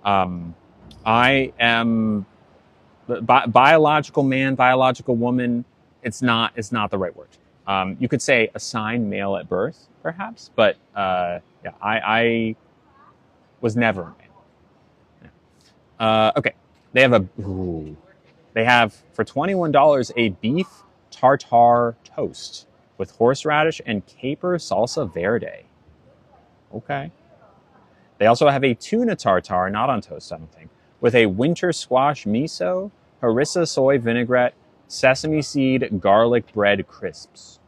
I am biological man, biological woman. It's not. It's not the right word. You could say assigned male at birth, perhaps, but yeah, I was never a man. Okay, they have they have for $21 a beef tartare toast with horseradish and caper salsa verde. Okay. They also have a tuna tartare, not on toast, I don't think, with a winter squash miso, harissa soy vinaigrette, sesame seed, garlic bread crisps.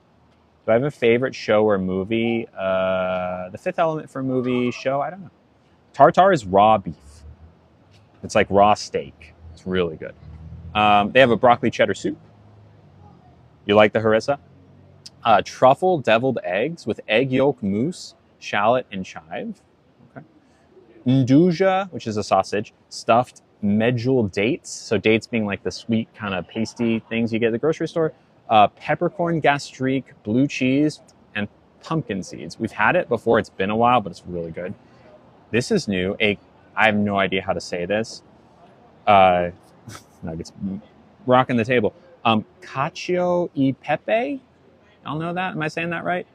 Do I have a favorite show or movie? The Fifth Element for movie show? I don't know. Tartare is raw beef. It's like raw steak. It's really good. They have a broccoli cheddar soup. You like the harissa? Truffle deviled eggs with egg yolk mousse, shallot, and chive. Okay. Nduja, which is a sausage, stuffed medjool dates. So dates being like the sweet kind of pasty things you get at the grocery store. Peppercorn gastrique, blue cheese, and pumpkin seeds. We've had it before. It's been a while, but it's really good. This is new. I have no idea how to say this. Nuggets rocking the table. Cacio e pepe. Y'all know that? Am I saying that right?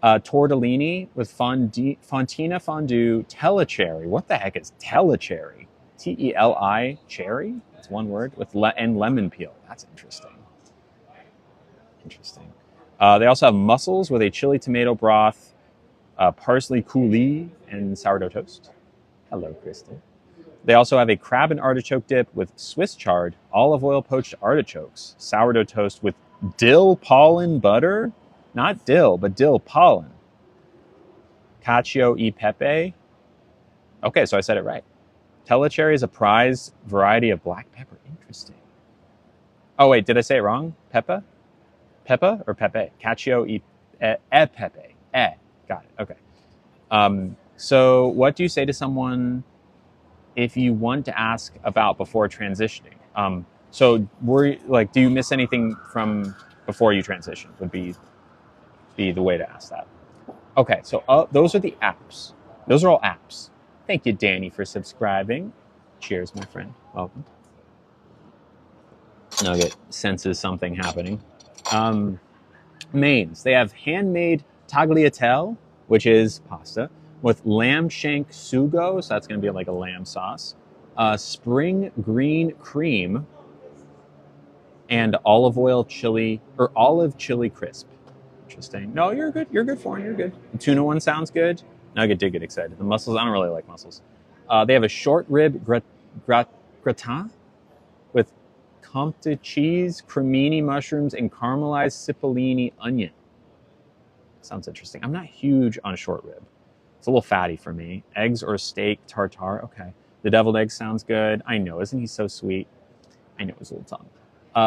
Tortellini with fontina fondue, telecherry. What the heck is telecherry? T-E-L-I cherry? It's one word with and lemon peel. That's interesting. Interesting. They also have mussels with a chili tomato broth, parsley coulis, and sourdough toast. Hello, Crystal. They also have a crab and artichoke dip with Swiss chard, olive oil poached artichokes, sourdough toast with dill pollen butter. Not dill, but dill pollen. Cacio e pepe. Okay, so I said it right. Telecherry is a prized variety of black pepper. Interesting. Oh, wait, did I say it wrong? Peppa? Peppa or Pepe? Cacio e pepe. Got it. Okay. So what do you say to someone if you want to ask about before transitioning? So do you miss anything from before you transition would be the way to ask that. Okay, so those are the apps. Those are all apps. Thank you, Danny, for subscribing. Cheers, my friend. Welcome. Nugget senses something happening. Mains. They have handmade tagliatelle, which is pasta, with lamb shank sugo, so that's going to be like a lamb sauce, spring green cream, and olive chili crisp. Interesting. No, you're good. You're good, Foreign. You're good. The tuna one sounds good. Nugget did get excited. The mussels, I don't really like mussels. They have a short rib gratin with Comte cheese, cremini mushrooms, and caramelized cipollini onion. Sounds interesting. I'm not huge on short rib. It's a little fatty for me. Eggs or steak tartare. Okay. The deviled egg sounds good. I know. Isn't he so sweet? I know his little tongue.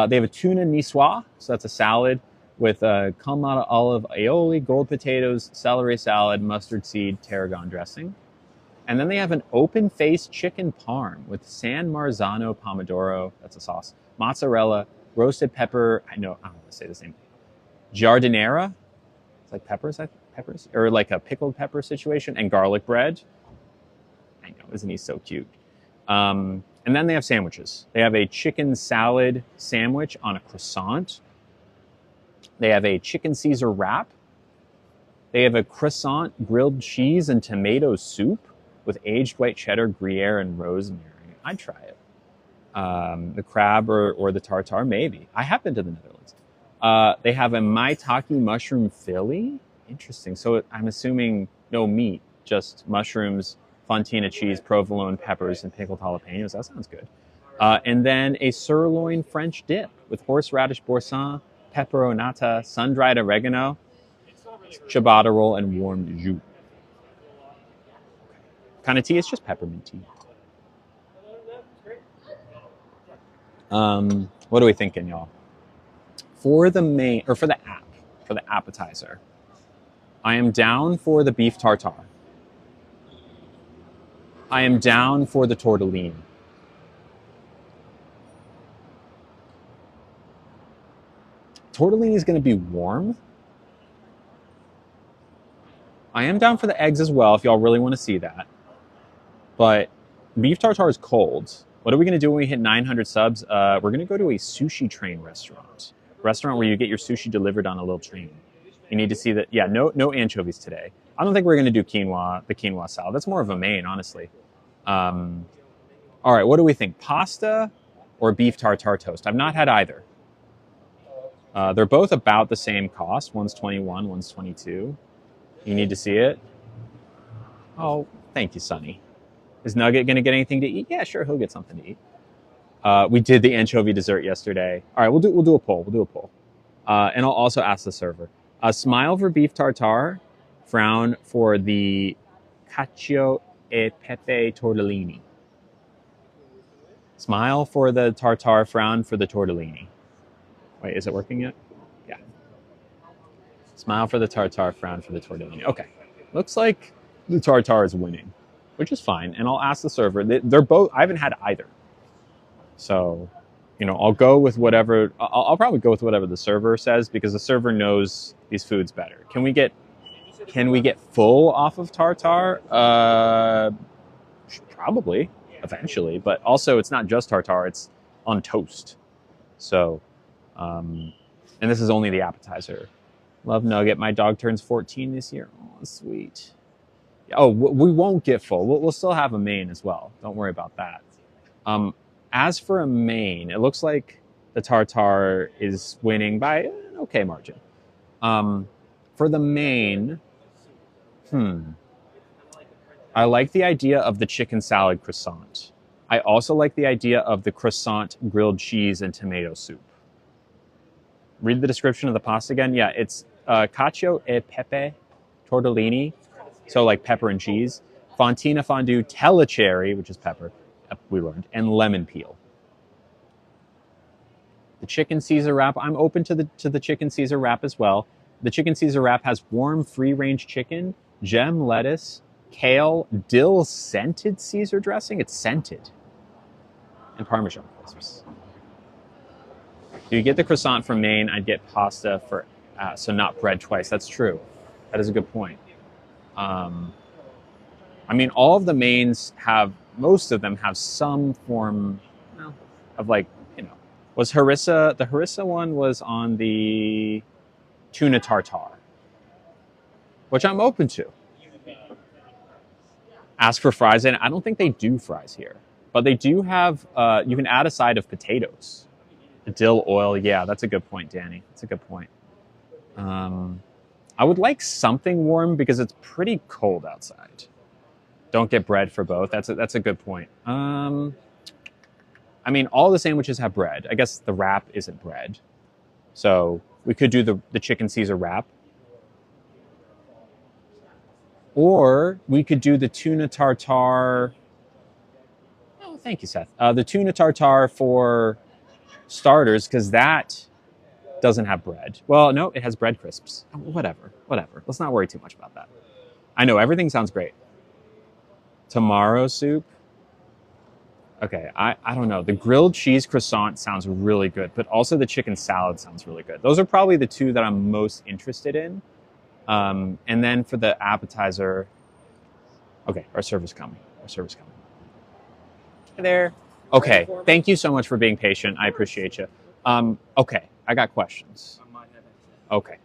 They have a tuna niçoise. So that's a salad with Kalamata olive aioli, gold potatoes, celery salad, mustard seed, tarragon dressing. And then they have an open-faced chicken parm with San Marzano pomodoro, that's a sauce, mozzarella, roasted pepper, I don't want to say the same, giardiniera, it's like peppers, or like a pickled pepper situation, and garlic bread. I know, isn't he so cute? And then they have sandwiches. They have a chicken salad sandwich on a croissant. They have a chicken Caesar wrap. They have a croissant grilled cheese and tomato soup with aged white cheddar, Gruyere, and rosemary. I'd try it. The crab or the tartare, maybe. I have been to the Netherlands. They have a maitake mushroom Philly. Interesting. So I'm assuming no meat, just mushrooms, fontina cheese, provolone peppers, and pickled jalapenos. That sounds good. And then a sirloin French dip with horseradish boursin, pepperonata, sun-dried oregano, ciabatta roll, and warmed jus. Kind of tea? It's just peppermint tea. What are we thinking, y'all? For the main, or for the appetizer, I am down for the beef tartare. I am down for the tortellini. Tortellini is going to be warm. I am down for the eggs as well if y'all really want to see that. But beef tartare is cold. What are we going to do when we hit 900 subs? We're going to go to a sushi train restaurant where you get your sushi delivered on a little train. You need to see that. Yeah, no anchovies today. I don't think we're going to do the quinoa salad. That's more of a main, honestly. All right, what do we think? Pasta or beef tartare toast? I've not had either. They're both about the same cost. One's 21, one's 22. You need to see it. Oh, thank you, Sonny. Is Nugget going to get anything to eat? Yeah, sure, he'll get something to eat. We did the anchovy dessert yesterday. All right, we'll do a poll. We'll do a poll. And I'll also ask the server. Smile for beef tartare, frown for the cacio e pepe tortellini. Smile for the tartare, frown for the tortellini. Wait, is it working yet? Yeah. Smile for the tartare, frown for the tortellini. Okay. Looks like the tartare is winning, which is fine. And I'll ask the server. They're both, I haven't had either. So, I'll go with whatever, I'll probably go with whatever the server says because the server knows these foods better. Can we get full off of tartare? Probably, eventually. But also, it's not just tartare, it's on toast. So, and this is only the appetizer. Love Nugget. My dog turns 14 this year. Oh, sweet. Oh, we won't get full. We'll still have a main as well. Don't worry about that. As for a main, it looks like the tartare is winning by an okay margin. For the main, I like the idea of the chicken salad croissant. I also like the idea of the croissant grilled cheese and tomato soup. Read the description of the pasta again. Yeah, it's cacio e pepe tortellini, so like pepper and cheese, fontina fondue, telecherry, which is pepper, we learned, and lemon peel. The chicken Caesar wrap, I'm open to the chicken Caesar wrap as well. The chicken Caesar wrap has warm free-range chicken, gem lettuce, kale, dill scented Caesar dressing. It's scented. And Parmesan crisps. If you get the croissant from Maine, I'd get pasta for, so not bread twice. That's true. That is a good point. I mean, all of the mains most of them have some form of like, was harissa, the harissa one was on the tuna tartare, which I'm open to. Ask for fries, and I don't think they do fries here, but they do have, you can add a side of potatoes. Dill oil, yeah, that's a good point, Danny. That's a good point. I would like something warm because it's pretty cold outside. Don't get bread for both. That's a good point. I mean, all the sandwiches have bread. I guess the wrap isn't bread. So we could do the chicken Caesar wrap. Or we could do the tuna tartare. Oh, thank you, Seth. The tuna tartare for starters, because that doesn't have bread. Well, no, it has bread crisps. Whatever. Let's not worry too much about that. I know, everything sounds great. Tomorrow soup. Okay, I don't know. The grilled cheese croissant sounds really good, but also the chicken salad sounds really good. Those are probably the two that I'm most interested in. And then for the appetizer, okay, our server's coming. Hey there. Okay, thank you so much for being patient. I appreciate you. Okay, I got questions. Okay.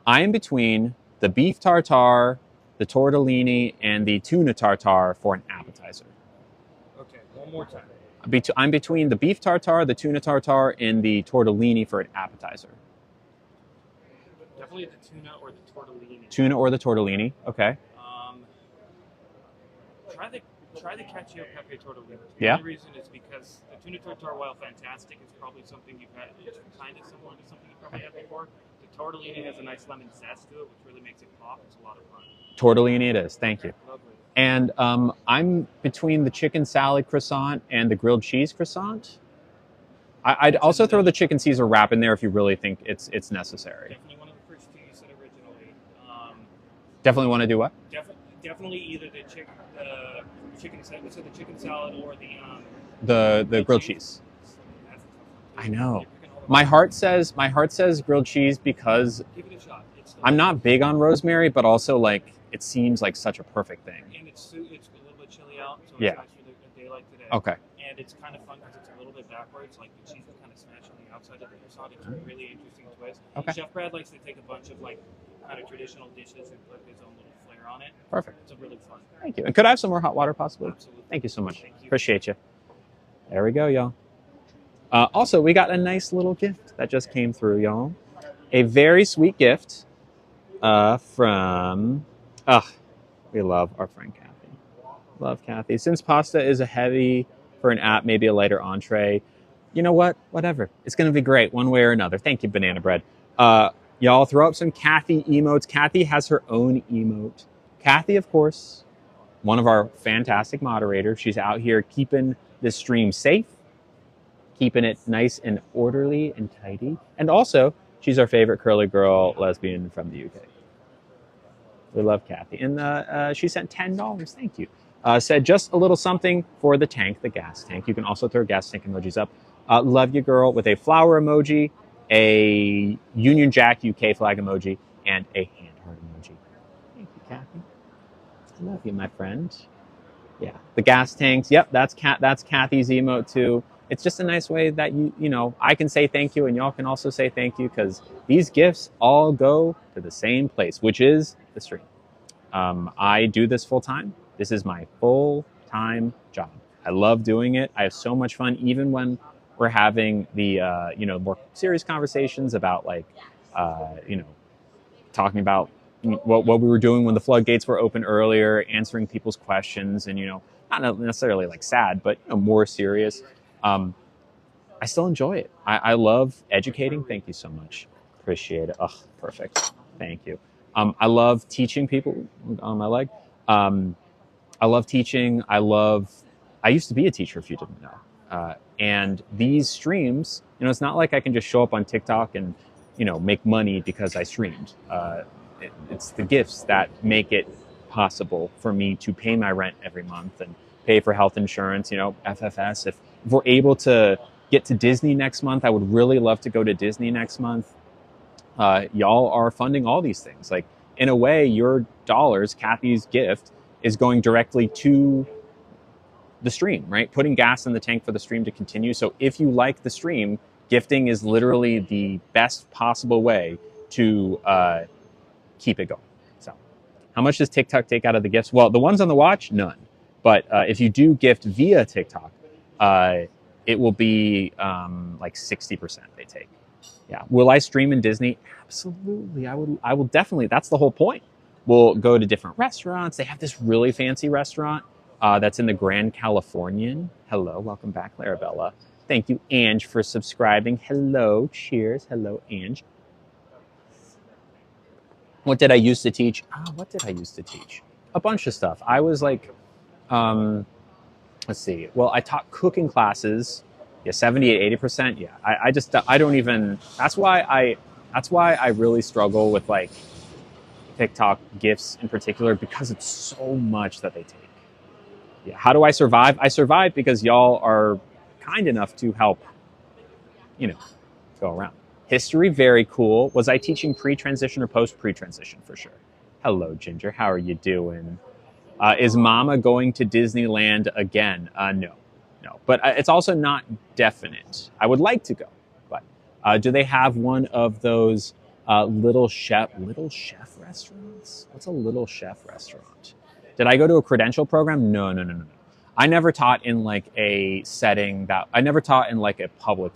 I am between the beef tartare, the tortellini, and the tuna tartare for an appetizer. Okay, one more time. I'm between the beef tartare, the tuna tartare, and the tortellini for an appetizer. Definitely the tuna or the tortellini. Tuna or the tortellini, okay. Try the cacio pepe tortellini. Yeah. The only reason is because the tuna tartare, while fantastic, is probably something you've had. It's kind of similar to something you've probably had before. The tortellini has a nice lemon zest to it, which really makes it pop. It's a lot of fun. Tortellini it is. Thank you. Lovely. And I'm between the chicken salad croissant and the grilled cheese croissant. I'd also throw the chicken Caesar wrap in there if you really think it's necessary. Definitely one of the first two you said originally. Definitely want to do what? Definitely either the chicken salad or the grilled cheese. That's I know. You're picking My heart says grilled cheese because Give it a shot. It's I'm delicious. not big on rosemary, but also like it seems like such a perfect thing. And it's a little bit chilly out, so it's Yeah. nice for a day like today. Okay. And it's kind of fun because it's a little bit backwards, like the cheese is kind of smashed on the outside of the croissant. It's a really interesting twist. Okay. Chef Brad likes to take a bunch of like kind of traditional dishes and put his own little flair on it. Perfect. It's a really fun. Thank you. And could I have some more hot water possibly? Absolutely. Thank you so much. Thank you. Appreciate you. There we go, y'all. Also, we got a nice little gift that just came through, y'all. A very sweet gift from, we love our friend Kathy. Love Kathy. Since pasta is a heavy for an app, maybe a lighter entree, you know what? Whatever. It's going to be great one way or another. Thank you, Banana Bread. Y'all throw up some Kathy emotes. Kathy has her own emote. Kathy, of course, one of our fantastic moderators. She's out here keeping this stream safe, keeping it nice and orderly and tidy. And also, she's our favorite curly girl lesbian from the UK. We love Kathy. And she sent $10. Thank you. Said just a little something for the tank, the gas tank. You can also throw gas tank emojis up. Love you, girl, with a flower emoji, a Union Jack UK flag emoji, and a hand heart emoji. Thank you, Kathy. I love you, my friend. Yeah, the gas tanks. Yep, that's Kathy's emote too. It's just a nice way that you know, I can say thank you and y'all can also say thank you because these gifts all go to the same place, which is the stream. I do this full time. This is my full-time job. I love doing it. I have so much fun, even when we're having the you know, more serious conversations about like you know, talking about what we were doing when the floodgates were open earlier, answering people's questions, and you know, not necessarily like sad, but you know, more serious. I still enjoy it. I love educating. Thank you so much. Appreciate it. Oh, perfect. Thank you. I love teaching people on my leg. I love teaching. I used to be a teacher, if you didn't know. And these streams, you know, it's not like I can just show up on TikTok and, you know, make money because I streamed. It's the gifts that make it possible for me to pay my rent every month and pay for health insurance, you know, FFS. If we're able to get to Disney next month, I would really love to go to Disney next month. Y'all are funding all these things. Like, in a way, your dollars, Kathy's gift, is going directly to the stream, right? Putting gas in the tank for the stream to continue. So if you like the stream, gifting is literally the best possible way to keep it going. So how much does TikTok take out of the gifts? Well, the ones on the watch, none. But if you do gift via TikTok, it will be like 60% they take. Yeah. Will I stream in Disney? Absolutely. I will definitely. That's the whole point. We'll go to different restaurants. They have this really fancy restaurant that's in the Grand Californian. Hello. Welcome back, Larabella. Thank you, Ange, for subscribing. Hello. Cheers. Hello, Ange. What did I used to teach? What did I used to teach? A bunch of stuff. I was like, let's see. Well, I taught cooking classes. Yeah, 70 to 80%. Yeah, I don't even. That's why I really struggle with like TikTok gifts in particular, because it's so much that they take. Yeah, how do I survive? I survive because y'all are kind enough to help, you know, go around. History, very cool. Was I teaching pre-transition or post-pre-transition? For sure. Hello, Ginger. How are you doing? Is Mama going to Disneyland again? No. But it's also not definite. I would like to go, but do they have one of those little chef restaurants? What's a little chef restaurant? Did I go to a credential program? No. I never taught in like a setting that I never taught in like a public.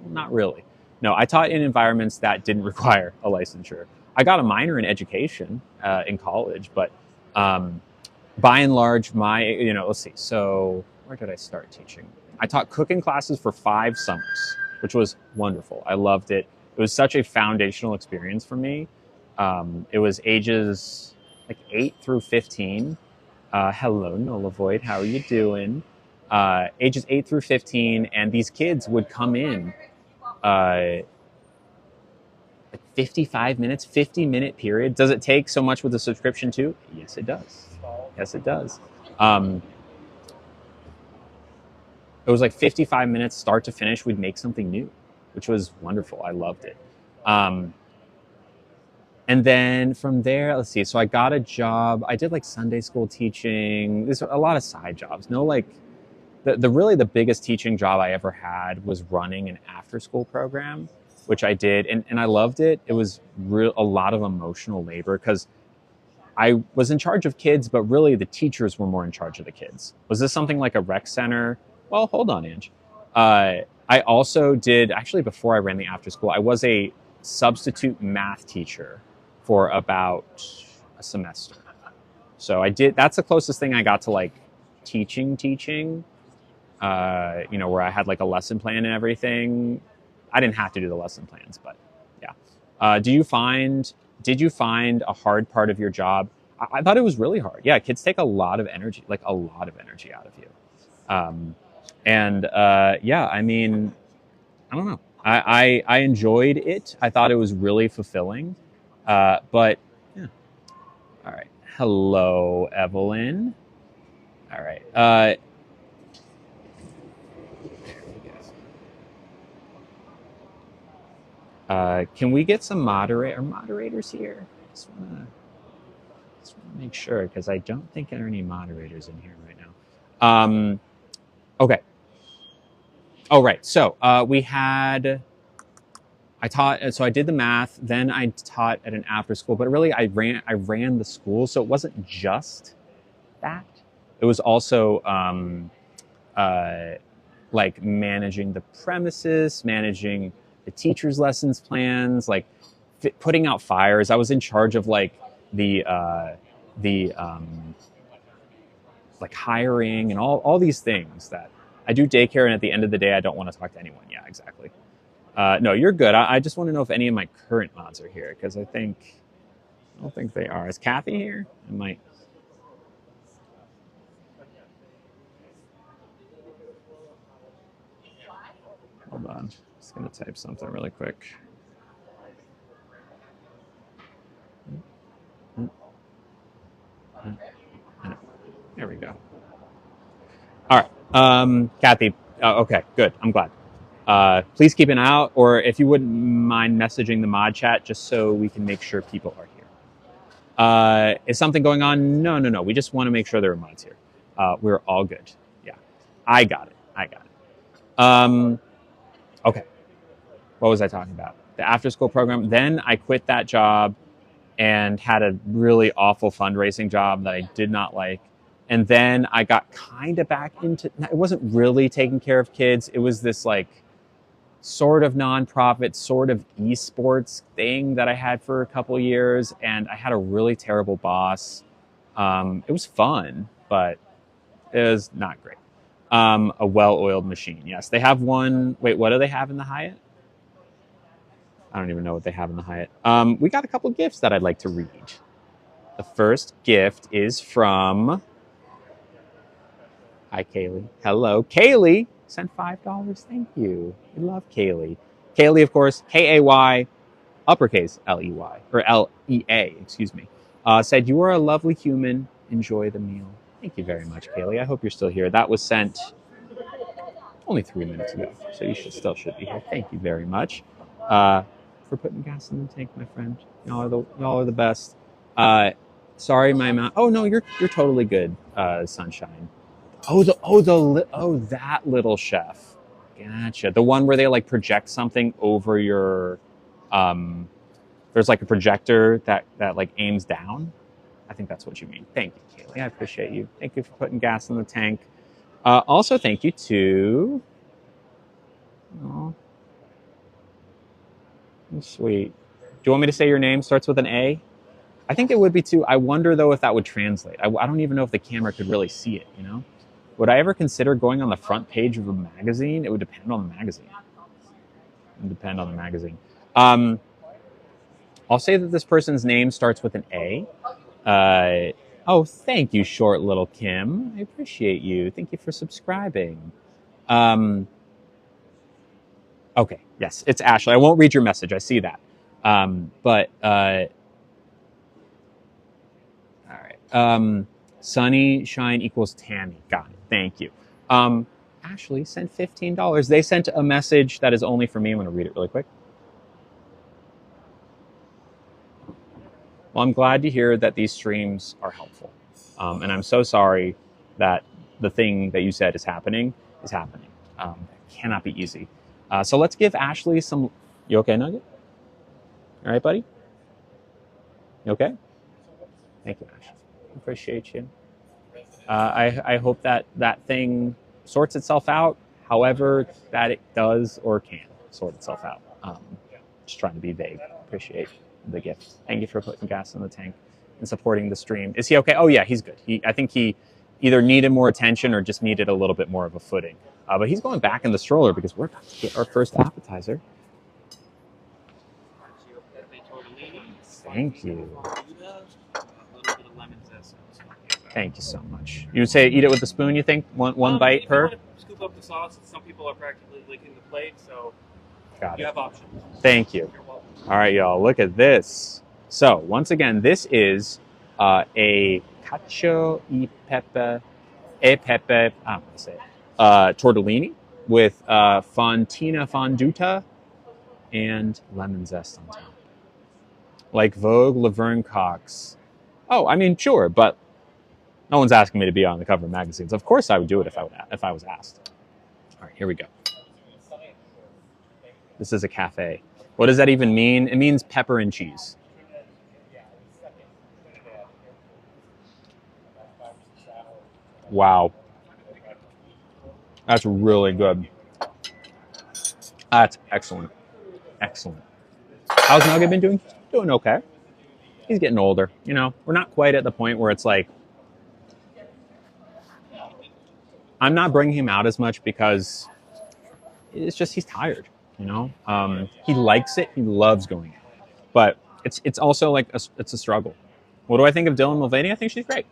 Not really. No, I taught in environments that didn't require a licensure. I got a minor in education in college, but by and large, let's see. So where did I start teaching? I taught cooking classes for 5 summers, which was wonderful. I loved it. It was such a foundational experience for me. It was ages like 8 through 15. Hello, Nola Void. How are you doing? Ages 8 through 15, and these kids would come in 55 minutes, 50-minute period. Does it take so much with a subscription too? Yes, it does. Yes, it does. it was like 55 minutes start to finish. We'd make something new, which was wonderful. I loved it. Um, and then from there, let's see. So I got a job. I did like Sunday school teaching. There's a lot of side jobs. No, like the really the biggest teaching job I ever had was running an after school program, which I did, and I loved it. It was a lot of emotional labor because I was in charge of kids, but really the teachers were more in charge of the kids. Was this something like a rec center? Well, hold on, Ange. I also did, actually, before I ran the after school, I was a substitute math teacher for about a semester. So I did, that's the closest thing I got to like teaching, where I had like a lesson plan and everything. I didn't have to do the lesson plans, but yeah. Did you find a hard part of your job? I thought it was really hard. Yeah, kids take a lot of energy, like a lot of energy out of you. Yeah, I mean, I don't know. I enjoyed it. I thought it was really fulfilling. But yeah. All right. Hello, Evelyn. All right. Can we get some moderators here? Just wanna make sure because I don't think there are any moderators in here right now. Okay. Oh, right. So we had. I taught. So I did the math. Then I taught at an after school. But really, I ran the school, so it wasn't just that. It was also like managing the premises, managing the teachers' lessons plans, like putting out fires. I was in charge of like the like hiring and all these things that I do daycare. And at the end of the day, I don't want to talk to anyone. Yeah, exactly. No, you're good. I just want to know if any of my current mods are here because I don't think they are. Is Kathy here? I might. Hold on. Just gonna type something really quick. There we go. All right, Kathy. Okay, good. I'm glad. Please keep an eye out, or if you wouldn't mind messaging the mod chat, just so we can make sure people are here. Is something going on? No. We just want to make sure there are mods here. We're all good. Yeah, I got it. Okay. What was I talking about? The after school program. Then I quit that job and had a really awful fundraising job that I did not like. And then I got kind of back into it wasn't really taking care of kids. It was this like sort of nonprofit, sort of esports thing that I had for a couple years. And I had a really terrible boss. It was fun, but it was not great. A well-oiled machine. Yes, they have one. Wait, what do they have in the Hyatt? I don't even know what they have in the Hyatt. We got a couple of gifts that I'd like to read. The first gift is from... Hi, Kaylee. Hello. Kaylee sent $5. Thank you. We love Kaylee. Kaylee, of course, Kay, uppercase Ley, or Lea, excuse me, said, "You are a lovely human. Enjoy the meal." Thank you very much, Kaylee. I hope you're still here. That was sent only 3 minutes ago, so you still should be here. Thank you very much for putting gas in the tank, my friend. Y'all are the best. Sorry, my mom. Oh no, you're totally good, Sunshine. That little chef. Gotcha. The one where they like project something over your. There's like a projector that like aims down. I think that's what you mean. Thank you, Kaylee. I appreciate you. Thank you for putting gas in the tank. Also, thank you to. Oh, sweet. Do you want me to say your name? Starts with an A? I think it would be too. I wonder though if that would translate. I don't even know if the camera could really see it, you know? Would I ever consider going on the front page of a magazine? It would depend on the magazine. I'll say that this person's name starts with an A. Oh, thank you, short little Kim. I appreciate you. Thank you for subscribing. Okay, yes, it's Ashley. I won't read your message. I see that. All right. Sunny shine equals Tammy. Got it. Thank you. Ashley sent $15. They sent a message that is only for me. I'm going to read it really quick. Well, I'm glad to hear that these streams are helpful. And I'm so sorry that the thing that you said is happening. It cannot be easy. So let's give Ashley some... You okay, Nugget? All right, buddy? You okay? Thank you, Ashley. Appreciate you. I hope that thing sorts itself out, however that it does or can sort itself out. Just trying to be vague. Appreciate the gift. Thank you for putting gas in the tank and supporting the stream. Is he okay? Oh yeah, he's good. I think he either needed more attention or just needed a little bit more of a footing. But he's going back in the stroller because we're about to get our first appetizer. Thank you. Thank you so much. You would say eat it with a spoon, you think? One bite per? Scoop up the sauce. Some people are practically licking the plate, so Got you it. have options. Thank you. All right, y'all, look at this. So, once again, this is a cacio e pepe, I'm going to say it, tortellini with fontina fonduta and lemon zest on top. Like Vogue Laverne Cox. Oh, I mean, sure, but no one's asking me to be on the cover of magazines. Of course I would do it if I was asked. All right, here we go. This is a cafe. What does that even mean? It means pepper and cheese. Wow. That's really good. That's excellent. Excellent. How's Nugget been doing? Doing okay. He's getting older. You know, we're not quite at the point where it's like, I'm not bringing him out as much because it's just he's tired, you know? He likes it. He loves going out. But it's also like it's a struggle. What do I think of Dylan Mulvaney? I think she's great.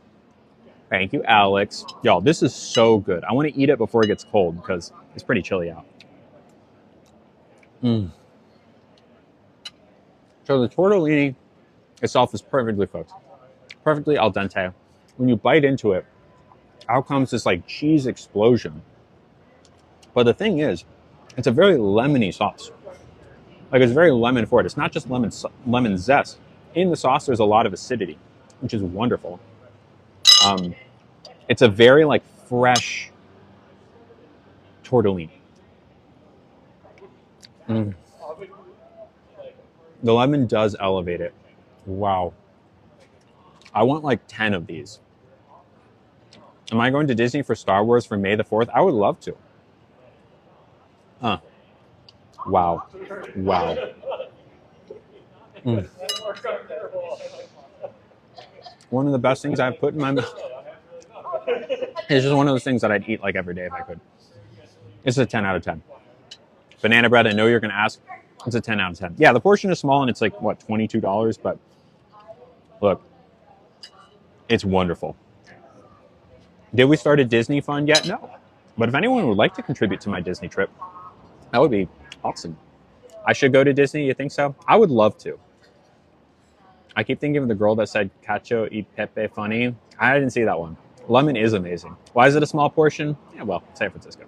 Thank you, Alex. Y'all, this is so good. I want to eat it before it gets cold because it's pretty chilly out. So the tortellini itself is perfectly cooked. Perfectly al dente. When you bite into it, out comes this like cheese explosion. But the thing is, it's a very lemony sauce. Like it's very lemon forward. It's not just lemon zest. In the sauce, there's a lot of acidity, which is wonderful. It's a very like fresh tortellini. The lemon does elevate it. Wow. I want like 10 of these. Am I going to Disney for Star Wars for May the 4th? I would love to. Wow. Wow. One of the best things I've put in my mouth. It's just one of those things that I'd eat like every day if I could. It's a 10 out of 10. Banana bread, I know you're going to ask. It's a 10 out of 10. Yeah, the portion is small and it's like, what, $22? But look, it's wonderful. Did we start a Disney fund yet? No. But if anyone would like to contribute to my Disney trip, that would be awesome. I should go to Disney, you think so? I would love to. I keep thinking of the girl that said cacio e pepe funny. I didn't see that one. Lemon is amazing. Why is it a small portion? Yeah, well, San Francisco.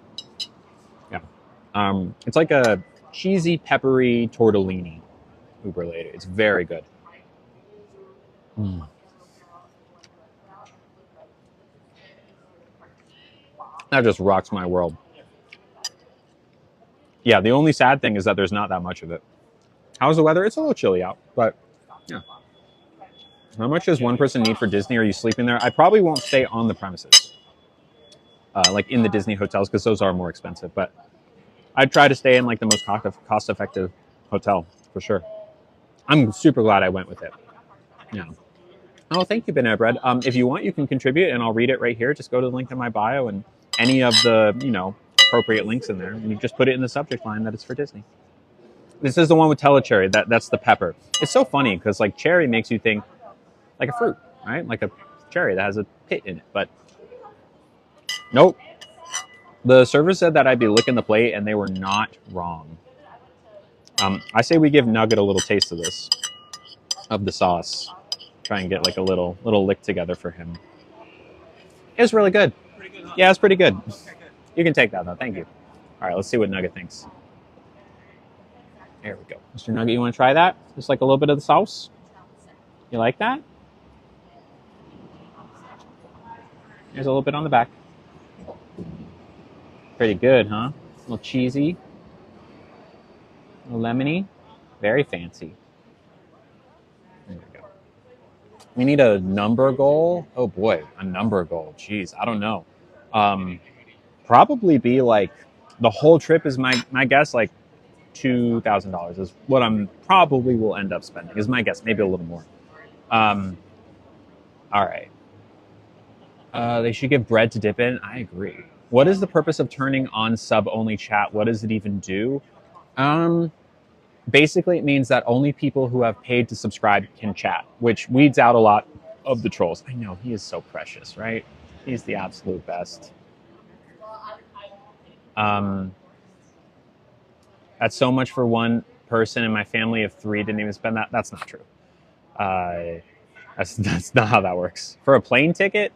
Yeah. It's like a cheesy, peppery tortellini. Uber later. It's very good. That just rocks my world. Yeah, the only sad thing is that there's not that much of it. How's the weather? It's a little chilly out, but yeah. How much does one person need for Disney? Are you sleeping there? I probably won't stay on the premises, like in the Disney hotels, because those are more expensive. But I'd try to stay in like the most cost-effective hotel for sure. I'm super glad I went with it. Yeah. Oh, thank you, Banana Bread. If you want, you can contribute, and I'll read it right here. Just go to the link in my bio and any of the appropriate links in there, and you just put it in the subject line that it's for Disney. This is the one with telecherry. That's the pepper. It's so funny because like cherry makes you think like a fruit, right? Like a cherry that has a pit in it. But nope. The server said that I'd be licking the plate, and they were not wrong. I say we give Nugget a little taste of this, of the sauce. Try and get like a little lick together for him. It was really good. Pretty good, huh? Yeah, it's pretty good. Okay, good. You can take that though. Thank you. All right, let's see what Nugget thinks. There we go. Mr. Nugget, you want to try that? Just like a little bit of the sauce? You like that? There's a little bit on the back. Pretty good, huh? A little cheesy. A little lemony. Very fancy. There we go. We need a number goal. Oh boy, a number goal. Jeez, I don't know. Probably be like, the whole trip is my guess, like $2,000 is what I'm probably will end up spending, is my guess, maybe a little more. All right. They should give bread to dip in. I agree. What is the purpose of turning on sub-only chat? What does it even do? Basically, it means that only people who have paid to subscribe can chat, which weeds out a lot of the trolls. I know, he is so precious, right? He's the absolute best. That's so much for one person, and my family of 3 didn't even spend that. That's not true. That's not how that works. For a plane ticket,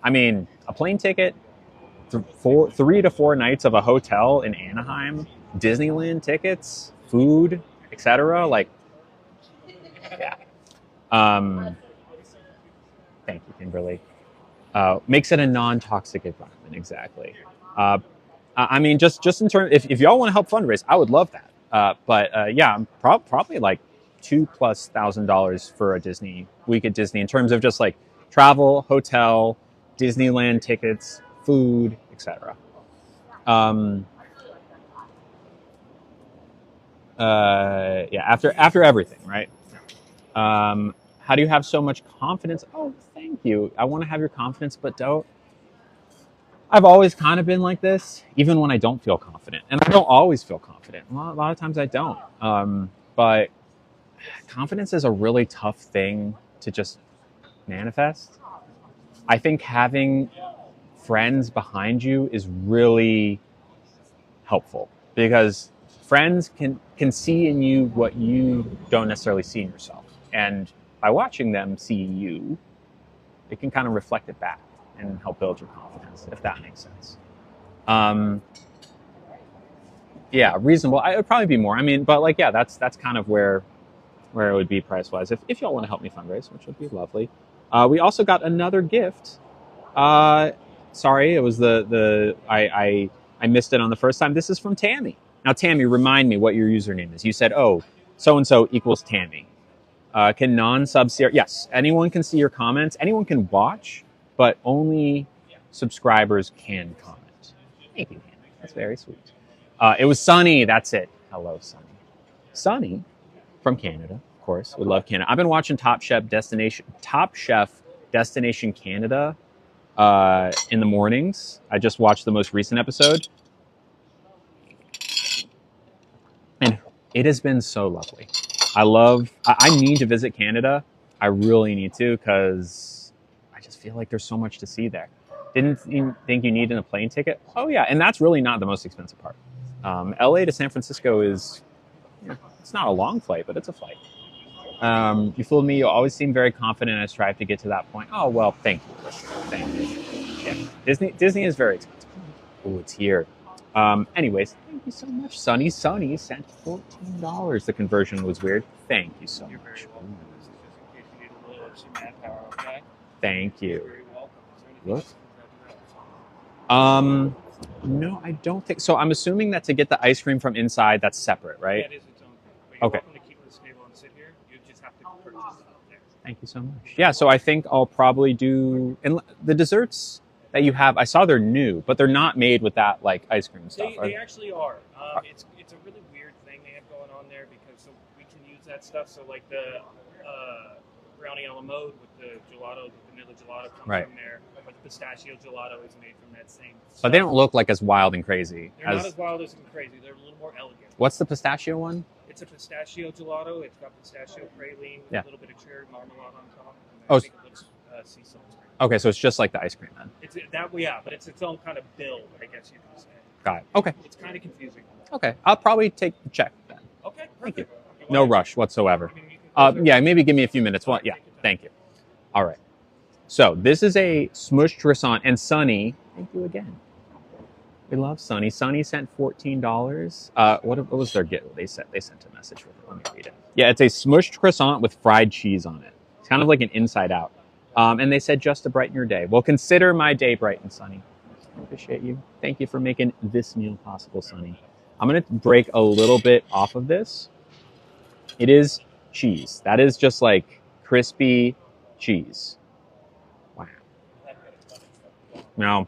I mean, a plane ticket, 3 to 4 nights of a hotel in Anaheim, Disneyland tickets, food, etc. Like, yeah. Thank you, Kimberly. Makes it a non-toxic environment, exactly. I mean, just in terms, if y'all want to help fundraise, I would love that. But yeah, I'm probably like $2,000+ for a Disney week at Disney in terms of just like travel, hotel, Disneyland tickets, food, etc. Yeah, after everything, right? How do you have so much confidence? Oh, thank you. I want to have your confidence, but don't. I've always kind of been like this, even when I don't feel confident. And I don't always feel confident. A lot of times I don't. But confidence is a really tough thing to just manifest. I think having friends behind you is really helpful because friends can see in you what you don't necessarily see in yourself. And by watching them see you, it can kind of reflect it back and help build your confidence, if that makes sense. Yeah, reasonable. It would probably be more. I mean, but like, yeah, that's kind of where it would be price-wise. If y'all want to help me fundraise, which would be lovely. We also got another gift. Sorry, it was I missed it on the first time. This is from Tammy. Now, Tammy, remind me what your username is. You said, oh, so-and-so equals Tammy. Can non-subs see? Yes, anyone can see your comments. Anyone can watch, but only subscribers can comment. Thank you, Tammy. That's very sweet. It was Sunny. That's it. Hello, Sunny. Sunny from Canada, of course. We love Canada. I've been watching Top Chef Destination Canada in the mornings. I just watched the most recent episode. And it has been so lovely. I need to visit Canada. I really need to because I just feel like there's so much to see there. Didn't you think you needed a plane ticket? Oh yeah, and that's really not the most expensive part. LA to San Francisco is, it's not a long flight, but it's a flight. You fooled me. You always seem very confident. I strive to get to that point. Oh, well, thank you. Thank you. Yeah. Disney is very expensive. Oh, it's here. Anyways, thank you so much. Sunny sent $14. The conversion was weird. Thank you so much. Thank you. Look. No, I don't think so. I'm assuming that to get the ice cream from inside, that's separate, right? Yeah, it is its own thing. Okay. Welcome to keep this table and sit here. You just have to purchase it there. Thank you so much. Yeah, so I think I'll probably do, and the desserts that you have, I saw they're new, but they're not made with that like ice cream stuff. They actually are. It's a really weird thing they have going on there because so we can use that stuff. So like the brownie a la mode with the gelato, the vanilla gelato comes from there, but the pistachio gelato is made from that same stuff. But they don't look like as wild and crazy. They're not as wild as and crazy. They're a little more elegant. What's the pistachio one? It's a pistachio gelato. It's got pistachio praline with a little bit of cherry marmalade on top. Oh, I think a little sea salt. Okay, so it's just like the ice cream then. It's that, yeah, but it's its own kind of build, I guess you can say. Got it. Okay. It's kind of confusing. Okay, I'll probably take the check then. Okay, perfect. Thank you. No rush whatsoever. Yeah, maybe give me a few minutes. Well, yeah, thank you. All right. So this is a smushed croissant, and Sunny, thank you again. We love Sunny. Sunny sent $14. What was their gift? They sent a message with it. Let me read it. Yeah, it's a smushed croissant with fried cheese on it. It's kind of like an inside out. And they said just to brighten your day. Well, consider my day bright and sunny. I appreciate you. Thank you for making this meal possible, Sunny. I'm gonna break a little bit off of this. It is cheese. That is just like crispy cheese. Wow. Now,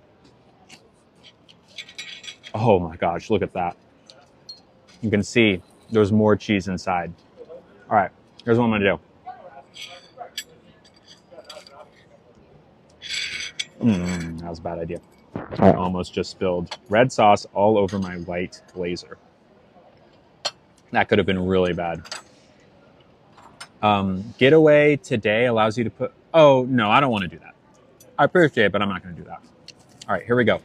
oh my gosh, look at that. You can see there's more cheese inside. All right, here's what I'm gonna do. That was a bad idea. I almost just spilled red sauce all over my white blazer. That could have been really bad. Getaway today allows you to put... Oh, no, I don't want to do that. I appreciate it, but I'm not going to do that. All right, here we go.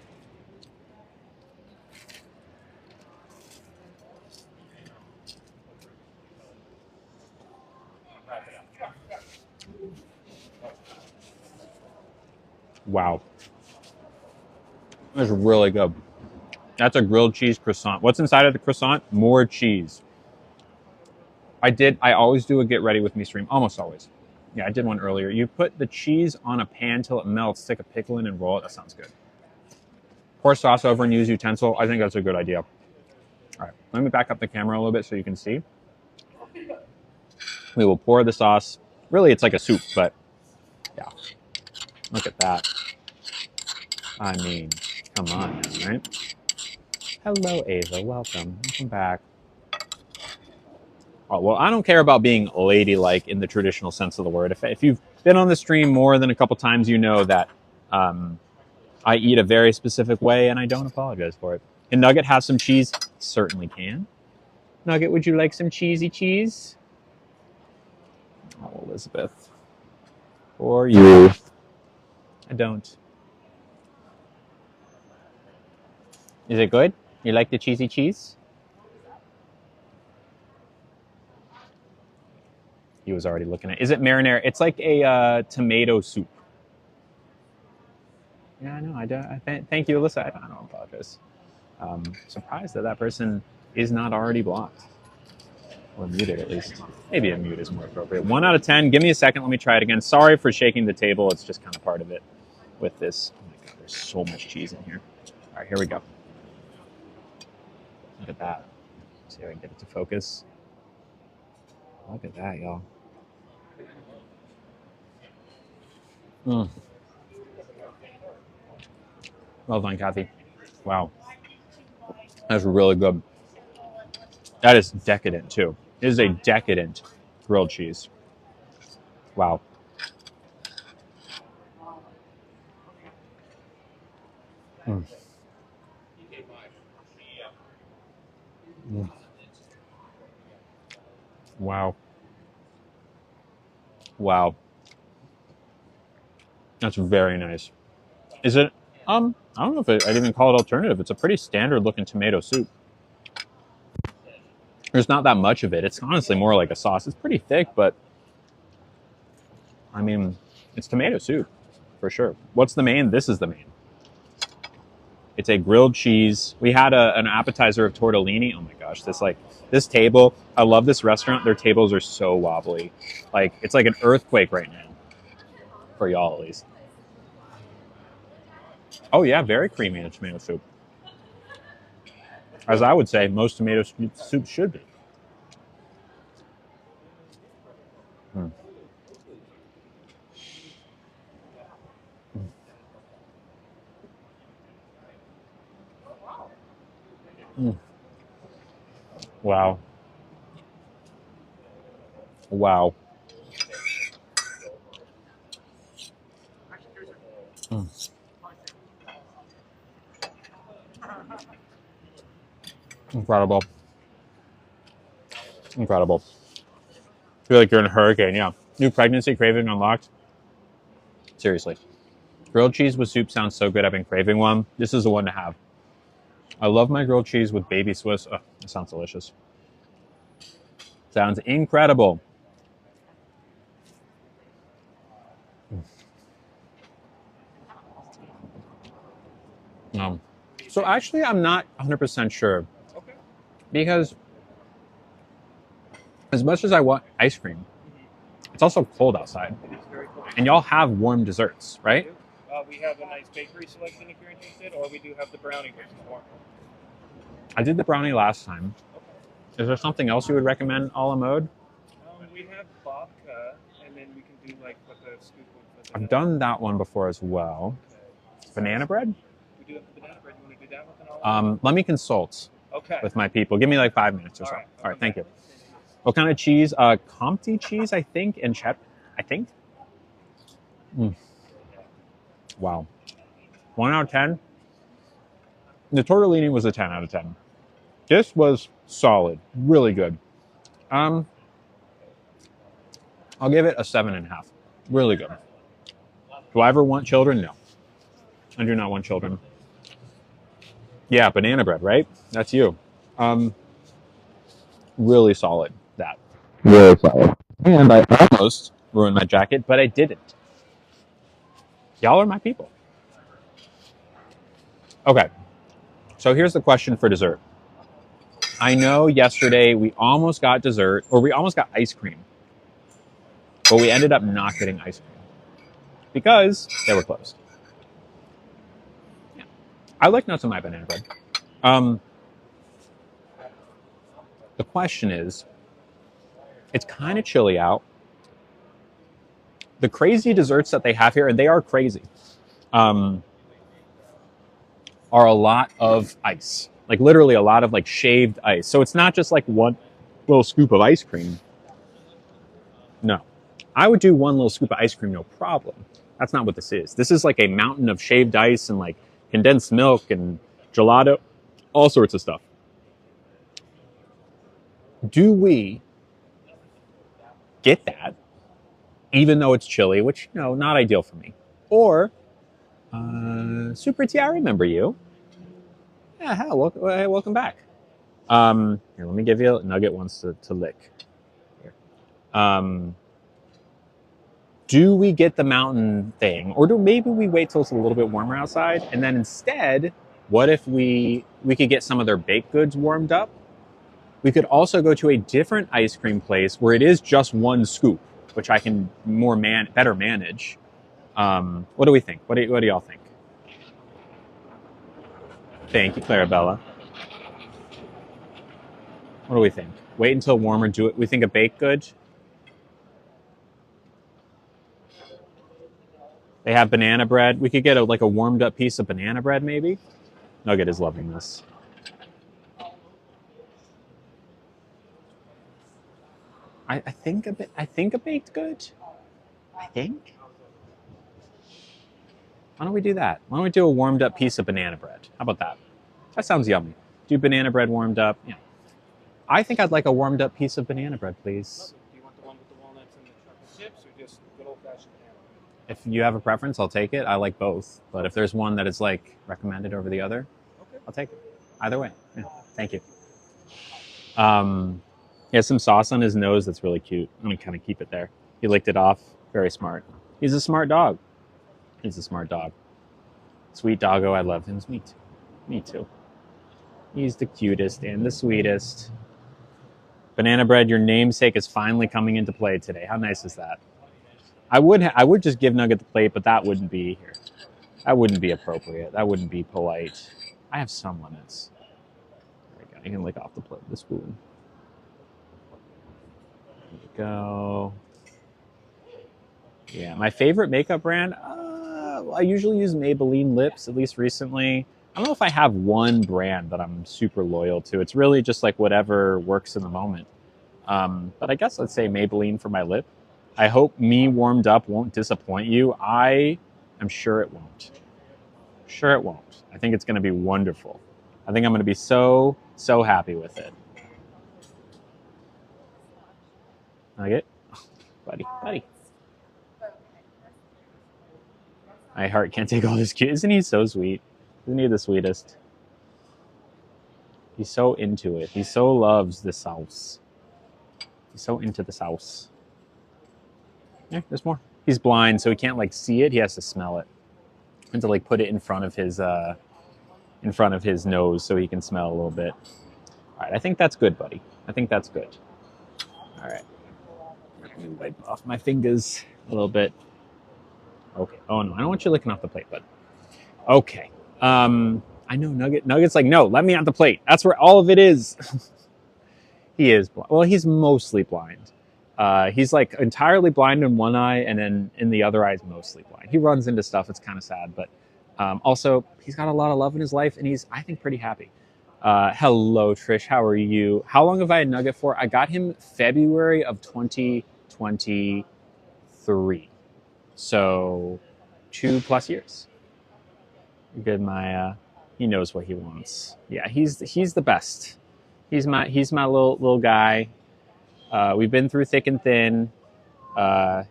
Wow. That's really good. That's a grilled cheese croissant. What's inside of the croissant? More cheese. I always do a get ready with me stream. Almost always. Yeah, I did one earlier. You put the cheese on a pan till it melts, stick a pickle in and roll it. That sounds good. Pour sauce over and use utensil. I think that's a good idea. All right, let me back up the camera a little bit so you can see. We will pour the sauce. Really, it's like a soup, but yeah. Look at that. I mean, come on now, right? Hello, Ava. Welcome. Welcome back. Oh, well, I don't care about being ladylike in the traditional sense of the word. If you've been on the stream more than a couple times, you know that I eat a very specific way, and I don't apologize for it. Can Nugget have some cheese? Certainly can. Nugget, would you like some cheesy cheese? Oh, Elizabeth. For you. I don't. Is it good? You like the cheesy cheese? He was already looking at it. Is it marinara? It's like a tomato soup. Yeah, I know. I don't. Thank you, Alyssa. I don't apologize. Surprised that person is not already blocked. Or muted, at least. Maybe a mute is more appropriate. 1 out of 10. Give me a second. Let me try it again. Sorry for shaking the table. It's just kind of part of it with this. Oh my God, there's so much cheese in here. All right, here we go. Look at that. See if I can get it to focus. Look at that, y'all. Well done, Kathy. Wow. That's really good. That is decadent, too. It is a decadent grilled cheese. Wow. Wow. Wow. That's very nice. Is it, I don't know if I'd even call it alternative. It's a pretty standard looking tomato soup. There's not that much of it. It's honestly more like a sauce. It's pretty thick, but I mean, it's tomato soup for sure. What's the main? This is the main. It's a grilled cheese. We had an appetizer of tortellini. Oh my gosh, this table. I love this restaurant. Their tables are so wobbly. Like, it's like an earthquake right now. For y'all, at least. Oh yeah, very creamy in a tomato soup. As I would say, most tomato soups should be. Wow. Wow. Incredible. Incredible. Feel like you're in a hurricane, yeah. New pregnancy craving unlocked. Seriously. Grilled cheese with soup sounds so good. I've been craving one. This is the one to have. I love my grilled cheese with baby Swiss. Oh, it sounds delicious. Sounds incredible. So actually, I'm not 100% sure Okay. because as much as I want ice cream, it's also cold outside. It is very cool. And y'all have warm desserts, right? We have a nice bakery selection if you're interested, or we do have the brownie, which is warm. I did the brownie last time. Okay. Is there something else you would recommend a la mode? We have babka, and then we can do like what the scoop with. I've done that one before as well. Banana bread? We do have the banana bread. You want to do that with an olive? Let me consult Okay. with my people. Give me like 5 minutes or so. All right, thank you. What kind of cheese? Comté cheese, I think, and cheddar. I think. Wow. 1 out of 10. The tortellini was a 10 out of 10. This was solid, really good. I'll give it a 7.5. Really good. Do I ever want children? No. I do not want children. Yeah, banana bread, right? That's you. Really solid, that. Really solid. And I almost ruined my jacket, but I didn't. Y'all are my people. Okay, so here's the question for dessert. I know yesterday we almost got dessert, or we almost got ice cream, but we ended up not getting ice cream because they were closed. Yeah. I like nuts in my banana bread. The question is, it's kind of chilly out. The crazy desserts that they have here, and they are crazy, are a lot of ice. Like literally a lot of like shaved ice. So it's not just like one little scoop of ice cream. No. I would do one little scoop of ice cream, no problem. That's not what this is. This is like a mountain of shaved ice and like condensed milk and gelato, all sorts of stuff. Do we get that, even though it's chilly, which, you know, not ideal for me? Or, Super T, I remember you. Yeah, hell, welcome back. Here, let me give you a nugget once to lick. Here. Do we get the mountain thing, or do maybe we wait till it's a little bit warmer outside, and then instead, what if we could get some of their baked goods warmed up? We could also go to a different ice cream place where it is just one scoop, which I can better manage. What do we think? What do y'all think? Thank you, Clarabella. What do we think? Wait until warmer, do it. We think a baked good. They have banana bread. We could get like a warmed up piece of banana bread, maybe. Nugget is loving this. I think a baked good. I think. Why don't we do that? Why don't we do a warmed up piece of banana bread? How about that? That sounds yummy. Do banana bread warmed up. Yeah. I think I'd like a warmed up piece of banana bread, please. Do you want the one with the walnuts and the chocolate chips, or just good old fashioned banana? If you have a preference, I'll take it. I like both. But if there's one that is like recommended over the other, okay, I'll take it. Either way. Yeah. Thank you. He has some sauce on his nose that's really cute. I'm gonna kind of keep it there. He licked it off. Very smart. He's a smart dog. He's a smart dog. Sweet doggo, I love him. Me too. Me too. He's the cutest and the sweetest. Banana bread, your namesake is finally coming into play today. How nice is that? I would just give Nugget the plate, but that wouldn't be here. That wouldn't be appropriate. That wouldn't be polite. I have some limits. There we go. You can lick off the spoon. There you go. Yeah, my favorite makeup brand, I usually use Maybelline lips, at least recently. I don't know if I have one brand that I'm super loyal to. It's really just like whatever works in the moment. But I guess let's say Maybelline for my lip. I hope Me Warmed Up won't disappoint you. I am sure it won't. Sure it won't. I think it's going to be wonderful. I think I'm going to be so happy with it. Nugget? Oh, buddy. My heart can't take all this cute. Isn't he so sweet? Isn't he the sweetest? He's so into it. He so loves the sauce. He's so into the sauce. Yeah, there's more. He's blind, so he can't like see it. He has to smell it. And to like put it in front of his in front of his nose so he can smell a little bit. All right, I think that's good, buddy. I think that's good. All right. Let me wipe off my fingers a little bit. Okay. Oh, no, I don't want you licking off the plate, bud. Okay. I know Nugget's like, no, let me on the plate. That's where all of it is. He is blind. Well, he's mostly blind. He's like entirely blind in one eye, and then in the other eye is mostly blind. He runs into stuff. It's kind of sad, but also he's got a lot of love in his life, and he's, I think, pretty happy. Hello, Trish. How are you? How long have I had Nugget for? I got him February of 2023. So 2+ years. Good, my he knows what he wants. Yeah, he's the best. He's my little guy. We've been through thick and thin.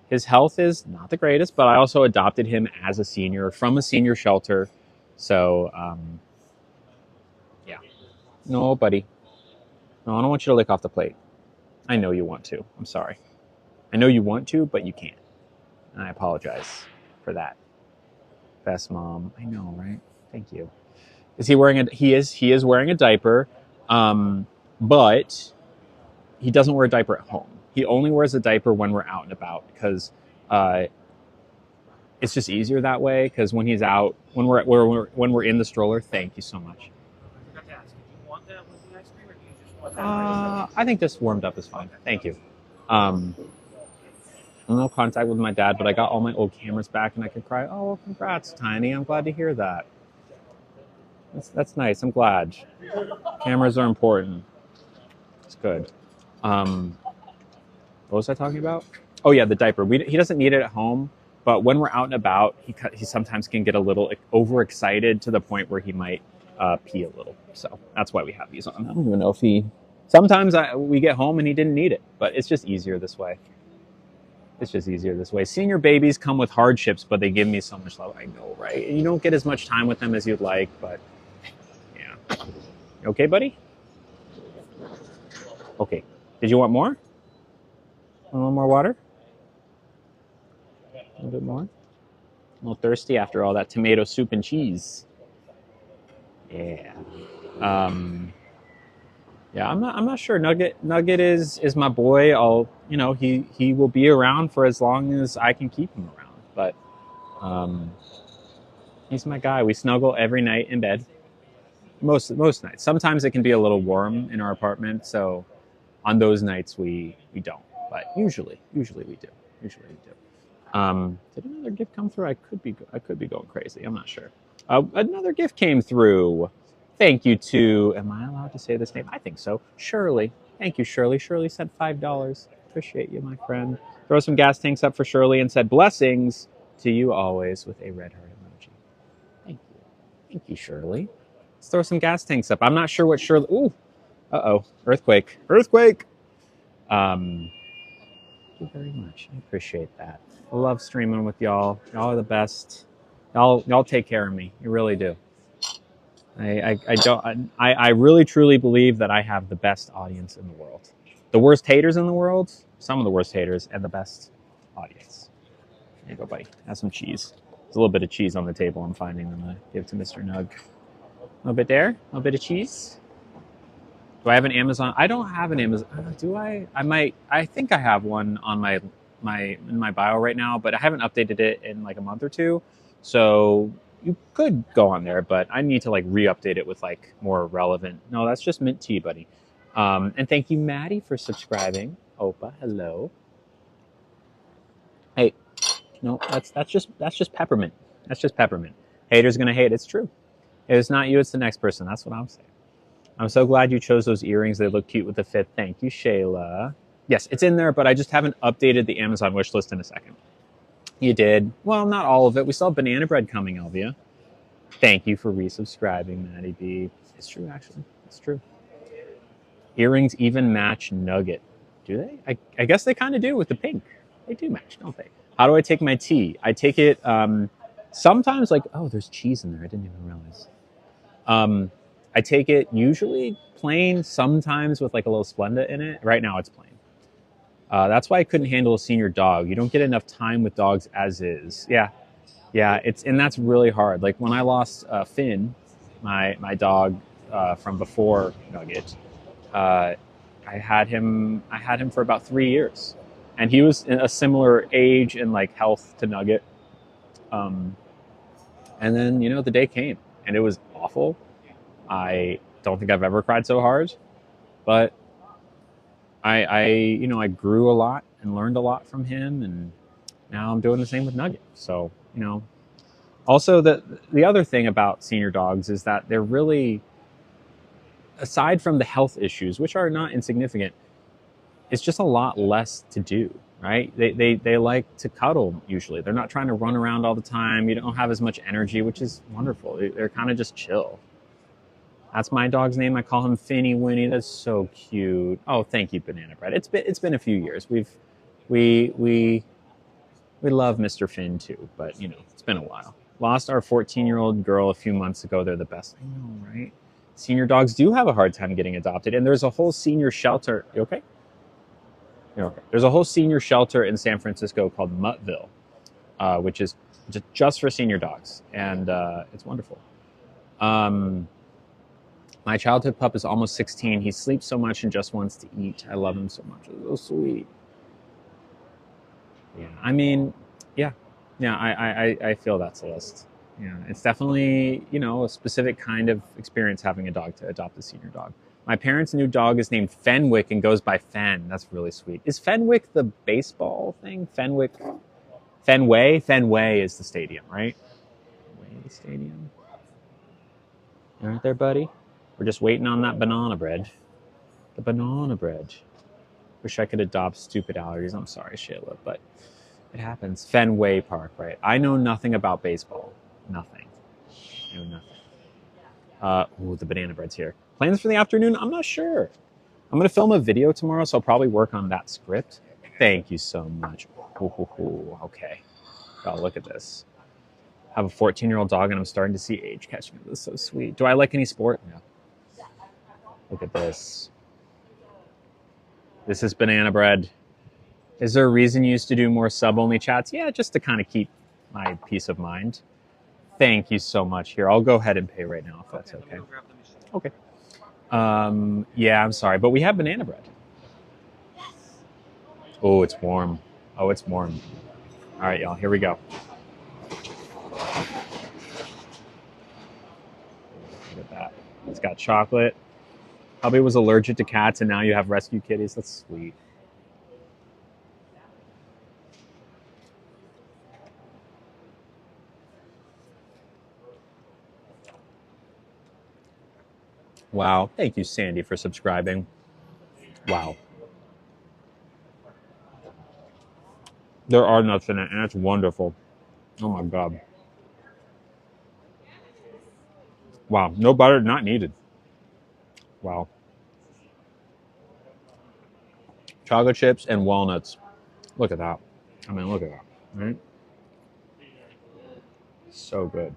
His health is not the greatest, but I also adopted him as a senior from a senior shelter. So yeah. No, buddy. No, I don't want you to lick off the plate. I know you want to. I'm sorry. I know you want to, but you can't. And I apologize for that. Best mom. I know, right? Thank you. Is he wearing he is wearing a diaper, but he doesn't wear a diaper at home. He only wears a diaper when we're out and about because it's just easier that way. Because when he's out, when we're in the stroller. Thank you so much. I forgot to ask, do you want that with the ice cream, or do you just want that? I think just warmed up is fine. Thank you. No contact with my dad, but I got all my old cameras back, and I could cry. Oh, well, congrats, Tiny. I'm glad to hear that. That's nice. I'm glad. Cameras are important. It's good. What was I talking about? Oh yeah, the diaper. He doesn't need it at home, but when we're out and about, he sometimes can get a little overexcited to the point where he might pee a little. So that's why we have these on. I don't even know if he. Sometimes we get home and he didn't need it, but it's just easier this way. It's just easier this way. Senior babies come with hardships, but they give me so much love. I know, right? And you don't get as much time with them as you'd like, but yeah. You okay, buddy? Okay. Did you want more? A little more water? A little bit more? A little thirsty after all that tomato soup and cheese. Yeah. Yeah, I'm not sure. Nugget is my boy. He will be around for as long as I can keep him around. But he's my guy. We snuggle every night in bed. Most nights. Sometimes it can be a little warm in our apartment, so on those nights we don't. But usually we do. Did another gift come through? I could be going crazy. I'm not sure. Another gift came through. Thank you to, am I allowed to say this name? I think so. Shirley. Thank you, Shirley. Shirley sent $5. Appreciate you, my friend. Throw some gas tanks up for Shirley and said, blessings to you always with a red heart emoji. Thank you. Thank you, Shirley. Let's throw some gas tanks up. I'm not sure what Shirley, ooh. Uh-oh. Earthquake. Thank you very much. I appreciate that. I love streaming with y'all. Y'all are the best. Y'all take care of me. You really do. I really truly believe that I have the best audience in the world. The worst haters in the world, some of the worst haters, and the best audience. There you go, buddy. Have some cheese. There's a little bit of cheese on the table I'm finding. I'm going to give to Mr. Nug. A little bit there. A little bit of cheese. Do I have an Amazon? I don't have an Amazon. Do I? I might. I think I have one on in my bio right now, but I haven't updated it in like a month or two. So you could go on there, but I need to like re-update it with like more relevant. No, that's just mint tea, buddy. And thank you, Maddie, for subscribing. Opa, hello. Hey, no, that's just peppermint. That's just peppermint. Haters gonna hate. It's true. It's not you. It's the next person. That's what I'm saying. I'm so glad you chose those earrings. They look cute with the fit. Thank you, Shayla. Yes, it's in there, but I just haven't updated the Amazon wish list in a second. You did. Well, not all of it. We still have banana bread coming, Elvia. Thank you for resubscribing, Maddie B. It's true, actually. It's true. Earrings even match Nugget. Do they? I guess they kind of do with the pink. They do match, don't they? How do I take my tea? I take it sometimes like, oh, there's cheese in there. I didn't even realize. I take it usually plain, sometimes with like a little Splenda in it. Right now it's plain. That's why I couldn't handle a senior dog. You don't get enough time with dogs as is. Yeah, and that's really hard. Like when I lost Finn, my dog from before Nugget. I had him for about 3 years, and he was in a similar age and like health to Nugget. And then the day came, and it was awful. I don't think I've ever cried so hard, but I grew a lot and learned a lot from him, and now I'm doing the same with Nugget. So also the other thing about senior dogs is that they're really, aside from the health issues, which are not insignificant, it's just a lot less to do, right? They like to cuddle usually. They're not trying to run around all the time. You don't have as much energy, which is wonderful. They're kind of just chill. That's my dog's name. I call him Finny Winnie. That's so cute. Oh, thank you, Banana Bread. It's been a few years. We love Mr. Finn too, but it's been a while. Lost our 14-year-old girl a few months ago. They're the best. I know, right? Senior dogs do have a hard time getting adopted, and there's a whole senior shelter. You okay? You're okay. There's a whole senior shelter in San Francisco called Muttville, which is just for senior dogs, and it's wonderful. My childhood pup is almost 16. He sleeps so much and just wants to eat. I love him so much. It's so sweet. Yeah, I mean, yeah, I feel that, Celeste. Yeah, it's definitely, a specific kind of experience having a dog to adopt a senior dog. My parents' new dog is named Fenwick and goes by Fen. That's really sweet. Is Fenwick the baseball thing? Fenway is the stadium, right? Fenway Stadium. Aren't there, buddy? We're just waiting on that banana bread. The banana bread. Wish I could adopt stupid allergies. I'm sorry, Shayla, but it happens. Fenway Park, right? I know nothing about baseball. Nothing. I know nothing. Ooh, the banana bread's here. Plans for the afternoon? I'm not sure. I'm going to film a video tomorrow, so I'll probably work on that script. Thank you so much. Ooh, okay. Oh, look at this. I have a 14-year-old dog, and I'm starting to see age catch me. This is so sweet. Do I like any sport? No. Look at this. This is banana bread. Is there a reason you used to do more sub-only chats? Yeah, just to kind of keep my peace of mind. Thank you so much. Here, I'll go ahead and pay right now if that's okay. Okay. Yeah, I'm sorry, but we have banana bread. Oh, it's warm. Oh, it's warm. All right, y'all, here we go. Look at that. It's got chocolate. Probably was allergic to cats, and now you have rescue kitties. That's sweet. Wow. Thank you, Sandy, for subscribing. Wow. There are nuts in it, and it's wonderful. Oh, my God. Wow. No butter, not needed. Wow. Chocolate chips and walnuts. Look at that. I mean, look at that. Right? So good.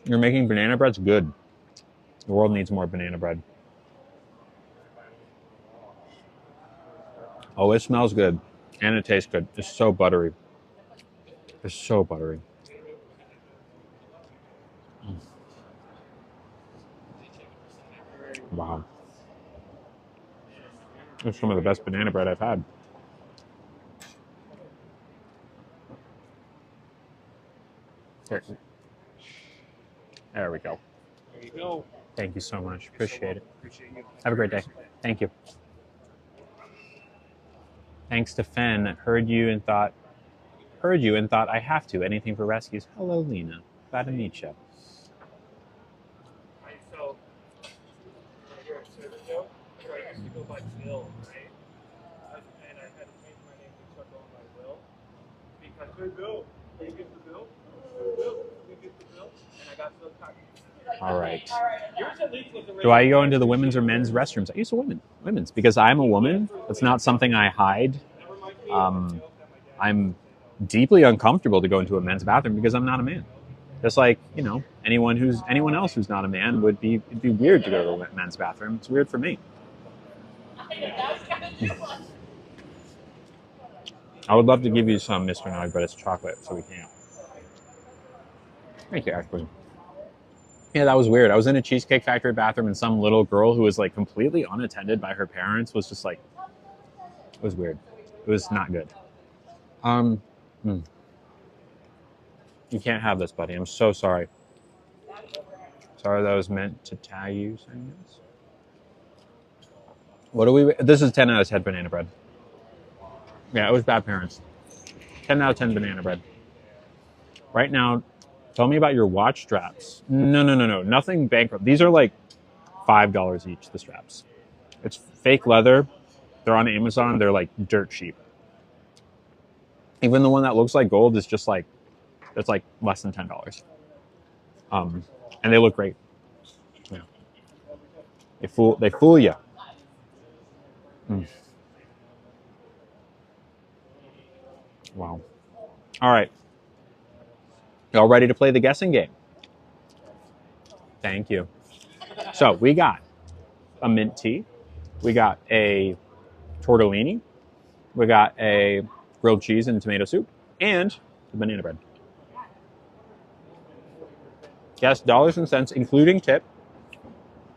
You're making banana bread's good. The world needs more banana bread. Oh, it smells good. And it tastes good. It's so buttery. It's so buttery. Wow. It's some of the best banana bread I've had. Here. There we go. There you go. Thank you so much. Appreciate it. Appreciate you. Have a great day. Thank you. Thanks to Fen. Heard you and thought I have to. Anything for rescues. Hello, Lena. Glad to meet you. Right, so here at Sergio, I used to go by Bill, right? And I had to change my name to start going by Will. Because, hey, Bill, can you get the bill? Bill, can you get the bill? And I got so cocky. All right. Yours at least was Do I go into the women's or men's restrooms? I use the women's because I'm a woman. It's not something I hide. I'm deeply uncomfortable to go into a men's bathroom because I'm not a man. Just like, anyone else who's not a man it'd be weird to go to a men's bathroom. It's weird for me. I would love to give you some, Mr. Nog, but it's chocolate, so we can't. Thank you, actually. Yeah, that was weird. I was in a Cheesecake Factory bathroom and some little girl who was like completely unattended by her parents was just like, it was weird. It was not good. Um, mm. You can't have this, buddy. I'm so sorry. Sorry that was meant to tag you saying this. What do we? This is 10 out of 10 banana bread. Yeah, it was bad parents. 10 out of 10 banana bread. Right now, tell me about your watch straps. No. Nothing bankrupt. These are like $5 each, the straps. It's fake leather. They're on Amazon. They're like dirt cheap. Even the one that looks like gold is just like, it's like less than $10. And they look great. Yeah. They fool you. Mm. Wow. All right. Y'all ready to play the guessing game? Thank you. So we got a mint tea. We got a tortellini. We got a grilled cheese and tomato soup. And the banana bread. Guess dollars and cents, including tip.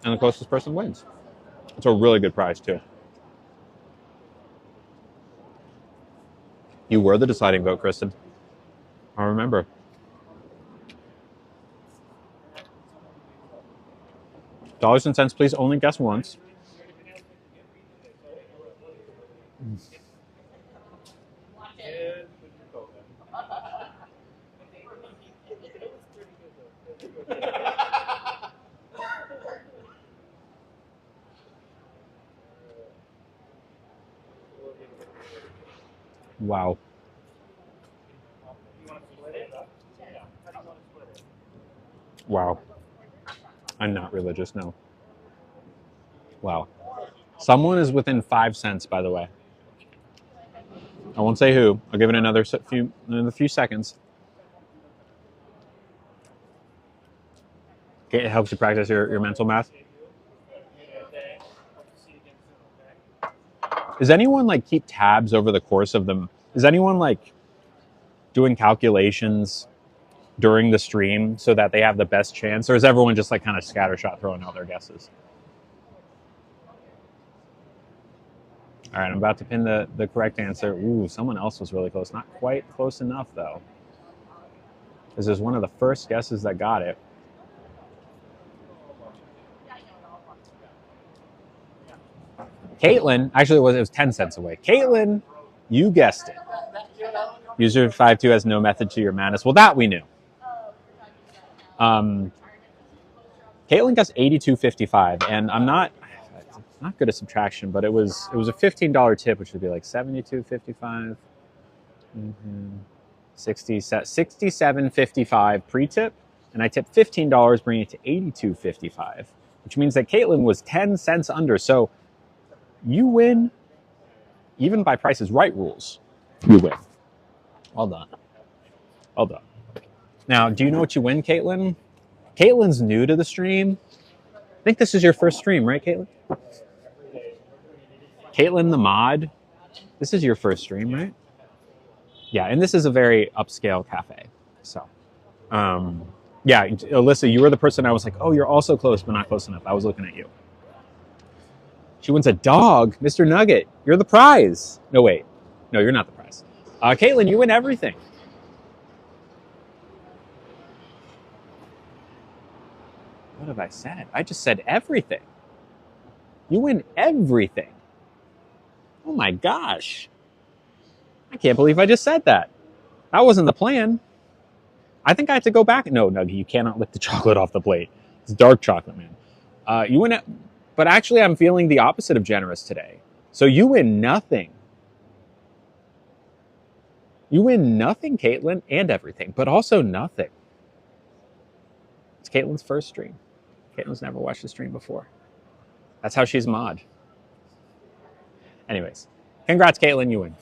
And the closest person wins. It's a really good prize, too. You were the deciding vote, Kristen. I remember. Dollars and cents, please. Only guess once. Wow. Wow. I'm not religious, no. Wow. Someone is within 5 cents, by the way. I won't say who. I'll give it another few seconds. Okay, it helps you practice your mental math. Does anyone like keep tabs over the course of them? Is anyone like doing calculations during the stream so that they have the best chance? Or is everyone just like kind of scattershot throwing out their guesses? All right, I'm about to pin the correct answer. Ooh, someone else was really close. Not quite close enough, though. This is one of the first guesses that got it. Caitlin, actually, it was 10 cents away. Caitlin, you guessed it. User 52 has no method to your madness. Well, that we knew. Caitlin guessed 82.55, and I'm not good at subtraction, but it was a $15 tip, which would be like 72.55, 67.55 pre-tip, and I tipped $15, bringing it to 82.55, which means that Caitlin was 10 cents under. So you win, even by Price is Right rules. You win. Well done. Well done. Now, do you know what you win, Caitlin? Caitlin's new to the stream. I think this is your first stream, right, Caitlin? Caitlin the mod. This is your first stream, right? Yeah, and this is a very upscale cafe. So, yeah, Alyssa, you were the person I was like, oh, you're also close, but not close enough. I was looking at you. She wins a dog. Mr. Nugget, you're the prize. No, wait. No, you're not the prize. Caitlin, you win everything. What have I said? I just said everything. You win everything. Oh my gosh. I can't believe I just said that. That wasn't the plan. I think I have to go back. No, Nugget, you cannot lick the chocolate off the plate. It's dark chocolate, man. You win it. But actually, I'm feeling the opposite of generous today. So you win nothing. You win nothing, Caitlin, and everything, but also nothing. It's Caitlin's first stream. Caitlin's never watched a stream before. That's how she's mod. Anyways, congrats, Caitlin, you win.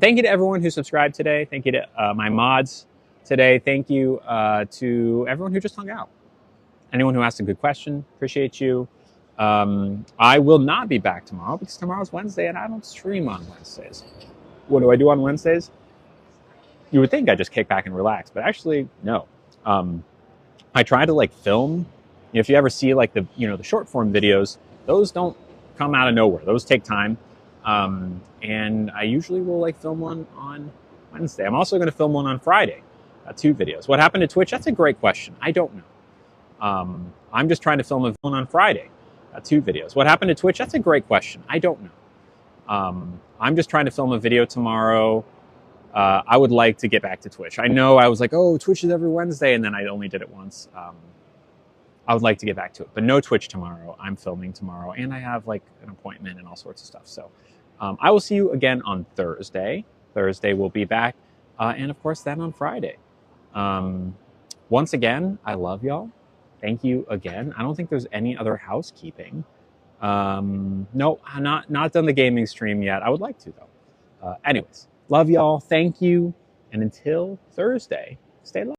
Thank you to everyone who subscribed today. Thank you to my mods today. Thank you to everyone who just hung out. Anyone who asked a good question, appreciate you. I will not be back tomorrow because tomorrow's Wednesday and I don't stream on Wednesdays. What do on Wednesdays? You would think I just kick back and relax, but actually, no. I try to like film. If you ever see like the the short form videos, those don't come out of nowhere. Those take time, and I usually will like film one on Wednesday. I'm also going to film one on Friday. 2 videos. What happened to Twitch? That's a great question. I don't know. I'm just trying to film a one on Friday. 2 videos. What happened to Twitch? That's a great question. I don't know. I'm just trying to film a video tomorrow. I would like to get back to Twitch. I know I was like, oh, Twitch is every Wednesday, and then I only did it once. I would like to get back to it, but no Twitch tomorrow. I'm filming tomorrow, and I have like an appointment and all sorts of stuff. So I will see you again on Thursday. Thursday we'll be back, and of course then on Friday. Once again, I love y'all. Thank you again. I don't think there's any other housekeeping. No, I'm not done the gaming stream yet. I would like to though. Anyways, love y'all. Thank you, and until Thursday, stay low.